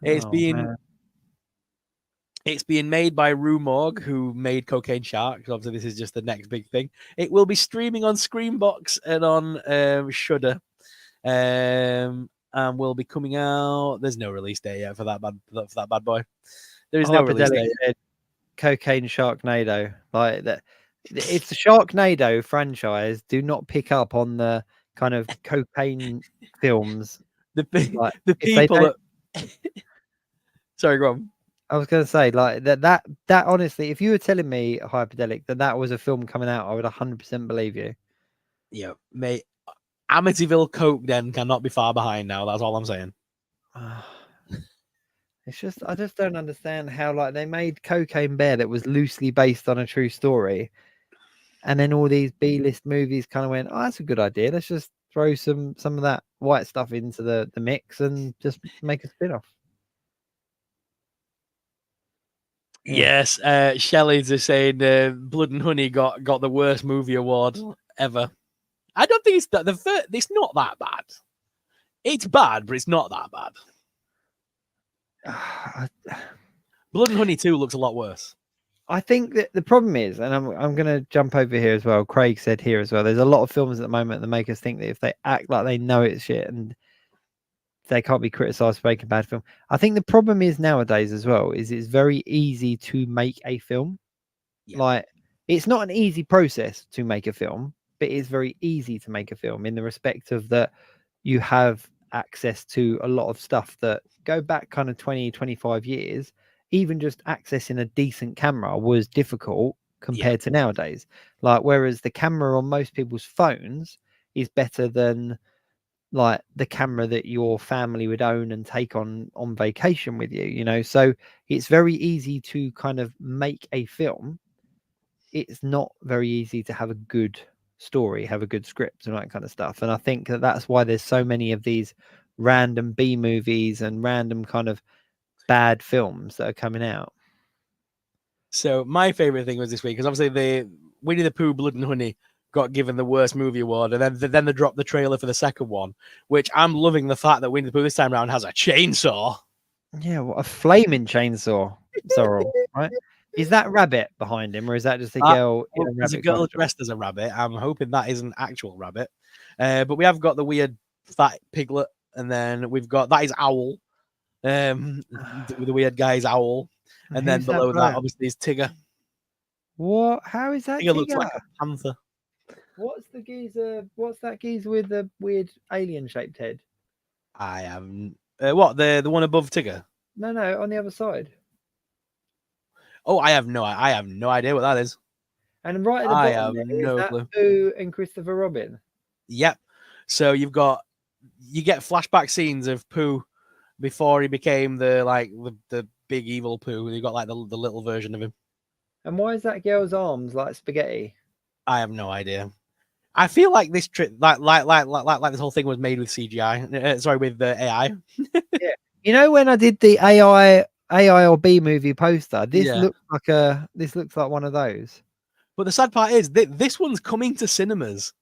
It's being made by Rue Morgue, who made Cocaine Shark. Obviously, this is just the next big thing. It will be streaming on Screambox and on Shudder, and will be coming out. There's no release date yet for that bad boy. There is no release date. Cocaine Sharknado, like that. If the Sharknado franchise do not pick up on the kind of cocaine films, the people that... Sorry, go on. I was going to say like that honestly, if you were telling me, Hyperdelic, that was a film coming out, I would 100% believe you. Yeah, mate. Amityville Coke Den cannot be far behind now. That's all I'm saying. It's just I just don't understand how like they made Cocaine Bear that was loosely based on a true story, and then all these B-list movies kind of went, oh, that's a good idea. Let's just throw some of that white stuff into the mix and just make a spin-off. Yes, Shelley's is saying Blood and Honey got the worst movie award ever. I don't think it's not that bad. It's bad, but it's not that bad. Blood and Honey 2 looks a lot worse. I think that the problem is, and I'm going to jump over here as well. Craig said here as well, there's a lot of films at the moment that make us think that if they act like they know it's shit and they can't be criticized for making a bad film. I think the problem is nowadays as well is it's very easy to make a film. Yeah. Like it's not an easy process to make a film, but it's very easy to make a film in the respect of that you have access to a lot of stuff that go back kind of 20-25 years. Even just accessing a decent camera was difficult compared to nowadays. Like whereas the camera on most people's phones is better than like the camera that your family would own and take on vacation with you, so it's very easy to kind of make a film. It's not very easy to have a good story, have a good script and that kind of stuff. And I think that's why there's so many of these random B movies and random kind of bad films that are coming out. So my favorite thing was this week, because obviously the Winnie the Pooh Blood and Honey got given the worst movie award, and then they dropped the trailer for the second one, which I'm loving the fact that Winnie the Pooh this time around has a chainsaw. Yeah, what a flaming chainsaw, Sorrel, right? Is that rabbit behind him, or is that just a Uh, girl in Well, a there's a rabbit girl costume? dressed as a rabbit. I'm hoping that is an actual rabbit. But we have got the weird fat piglet, and then we've got that is Owl. The weird guy is Owl, and then Who's that below that, bloke? obviously, is Tigger. What? How is that Tigger looks Tigger? like a panther. What's the geezer? What's that geezer with the weird alien-shaped head? I am what the one above Tigger. No, on the other side. Oh, I have no idea what that is. And right at the I bottom have there, is no that clue. Pooh and Christopher Robin. Yep. So you get flashback scenes of Pooh before he became the big evil Pooh. You got like the little version of him. And why is that girl's arms like spaghetti? I have no idea. I feel like this trip, like this whole thing was made with CGI. Sorry, with AI. Yeah. You know, when I did the AI or B movie poster, this Yeah. looks like one of those. But the sad part is that this one's coming to cinemas,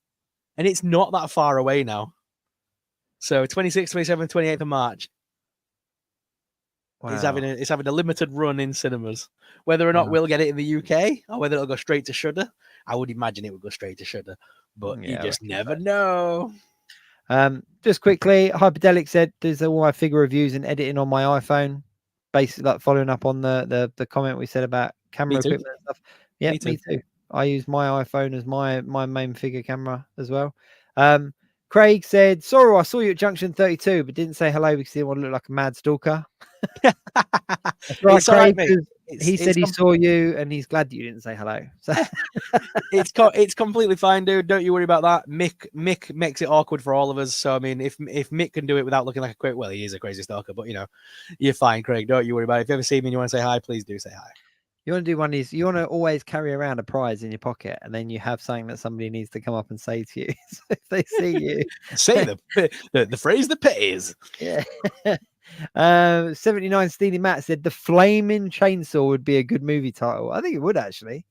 and it's not that far away now. So 26th, 27th, 28th of March. Wow. It's having a limited run in cinemas. Whether or not we'll get it in the UK or whether it'll go straight to Shudder, I would imagine it would go straight to Shudder. But you just never know. Just quickly, Hyperdelic said there's all my figure reviews and editing on my iPhone. Basically, like following up on the comment we said about camera equipment and stuff. Yeah, me too. I use my iPhone as my main figure camera as well. Craig said, "Sorrow, I saw you at Junction 32, but didn't say hello because he didn't want to look like a mad stalker." That's right, Craig. Right, he said he saw you and he's glad that you didn't say hello. So it's completely fine, dude. Don't you worry about that. Mick makes it awkward for all of us. So I mean, if Mick can do it without looking like a crazy, well, he is a crazy stalker, but you know, you're fine, Craig. Don't you worry about it. If you ever see me and you want to say hi, please do say hi. You want to do one of these, you want to always carry around a prize in your pocket, and then you have something that somebody needs to come up and say to you. So if they see you, say the phrase that pays. Yeah. 79 Steely Matt said the Flaming Chainsaw would be a good movie title. I think it would actually.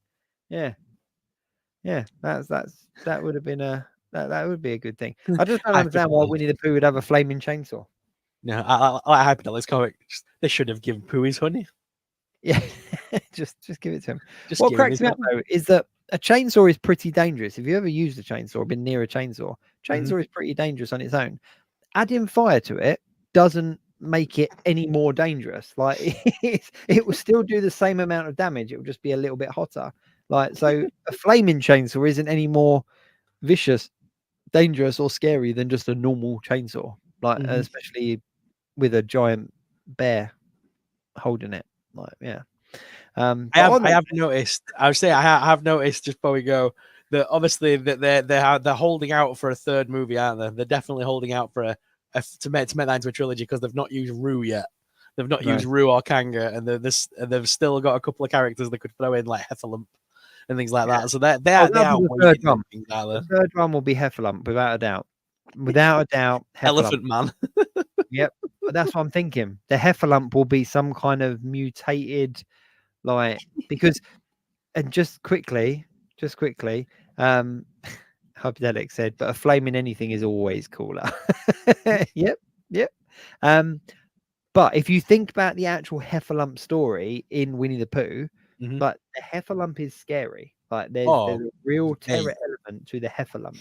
Yeah. That would have been that would be a good thing. I just don't understand why Winnie the Pooh would have a flaming chainsaw. No, I like Hyperdelics comic. They should have given Pooh his honey. Yeah, just give it to him. What cracks me up though is that a chainsaw is pretty dangerous. If you ever used a chainsaw or been near a chainsaw, is pretty dangerous on its own. Adding fire to it doesn't make it any more dangerous. Like it will still do the same amount of damage. It will just be a little bit hotter. Like, so a flaming chainsaw isn't any more vicious, dangerous, or scary than just a normal chainsaw. Like, especially with a giant bear holding it. Like, yeah. I have noticed. I would say I have noticed just before we go that obviously that they're holding out for a third movie, aren't they? They're definitely holding out for to make that into a trilogy because they've not used Rue yet. They've not used Rue or Kanga, and they've still got a couple of characters they could throw in like Heffalump and things like that. So they are the third one will be Heffalump without a doubt. Without a doubt, Heffalump. Elephant Man. Yep, but that's what I'm thinking. The Heffalump will be some kind of mutated, like, because, and just quickly, Hyperdelic said, but a flaming anything is always cooler. Yep. But if you think about the actual Heffalump story in Winnie the Pooh, like the Heffalump is scary. Like there's a real terror element to the Heffalump.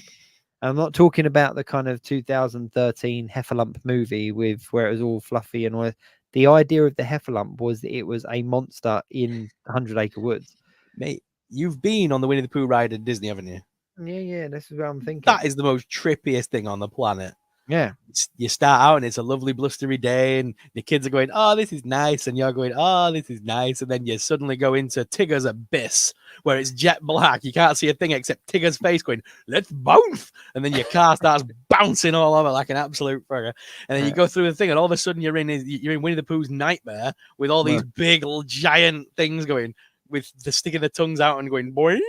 And I'm not talking about the kind of 2013 Heffalump movie where it was all fluffy and all. The idea of the Heffalump was that it was a monster in 100 Acre Woods. Mate, you've been on the Winnie the Pooh ride at Disney, haven't you? Yeah, this is what I'm thinking. That is the most trippiest thing on the planet. Yeah. You start out and it's a lovely blustery day and the kids are going, oh, this is nice. And you're going, oh, this is nice. And then you suddenly go into Tigger's abyss where it's jet black. You can't see a thing except Tigger's face going, let's bounce. And then your car starts bouncing all over like an absolute figure. And then you go through the thing and all of a sudden you're in Winnie the Pooh's nightmare with all these big giant things going with the sticking their tongues out and going, boing.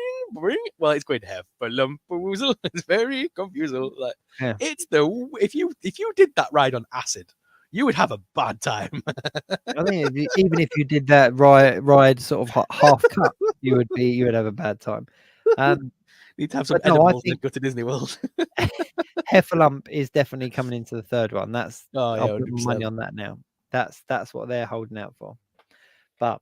Well, it's going to have a lump. It's very confusing. Like it's if you did that ride on acid, you would have a bad time. I think even if you did that ride sort of half cut, you would have a bad time. Need to have some edibles and go to Disney World. Heffalump is definitely coming into the third one. That's I'll put money on that now. That's what they're holding out for. But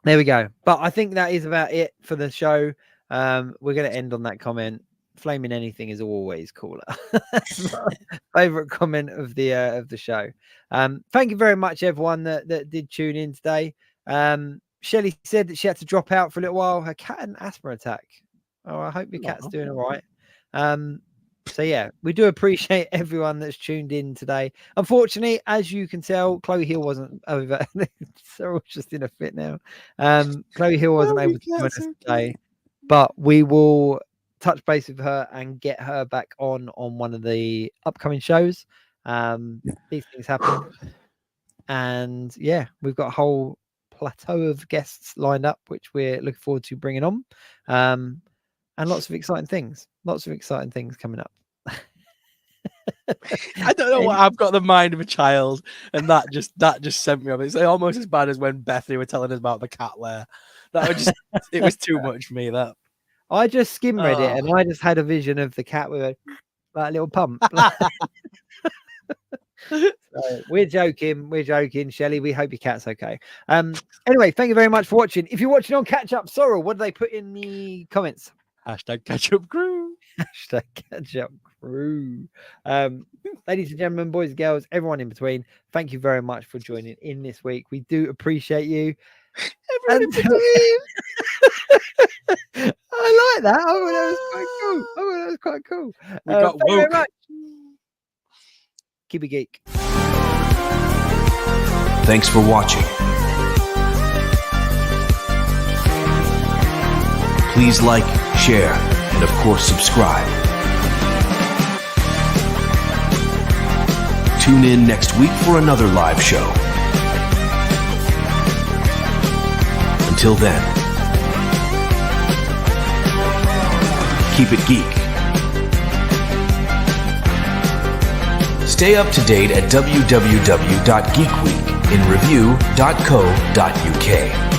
There we go. But I think that is about it for the show. We're going to end on that comment. Flaming anything is always cooler. That's my favorite comment of the show. Thank you very much, everyone that did tune in today. Shelley said that she had to drop out for a little while. Her cat had an asthma attack. Oh, I hope your cat's doing all right. So yeah, we do appreciate everyone that's tuned in today. Unfortunately, as you can tell, Chloe Hill wasn't over. Cyril's just in a fit now. Chloe Hill wasn't able to join us today, but we will touch base with her and get her back on one of the upcoming shows. These things happen, and yeah, we've got a whole plateau of guests lined up, which we're looking forward to bringing on, and lots of exciting things coming up. I don't know what I've got the mind of a child, and that just sent me off. It's almost as bad as when Bethany were telling us about the cat lair. That was just it was too much for me. That I just skim read it, and I just had a vision of the cat with a little pump. So, we're joking, Shelley. We hope your cat's okay. Anyway, thank you very much for watching. If you're watching on Catch Up Sorrel, what do they put in the comments? Hashtag Catch Up Crew. Hashtag Catch Up Crew. Ladies and gentlemen, boys and girls, everyone in between, thank you very much for joining in this week. We do appreciate you. Everyone in between. I like that. Oh, that was quite cool. We got thank you very woke. much. Keep it geek. Thanks for watching. Please like, share, and of course subscribe. Tune in next week for another live show. Until then, keep it geek. Stay up to date at www.geekweekinreview.co.uk.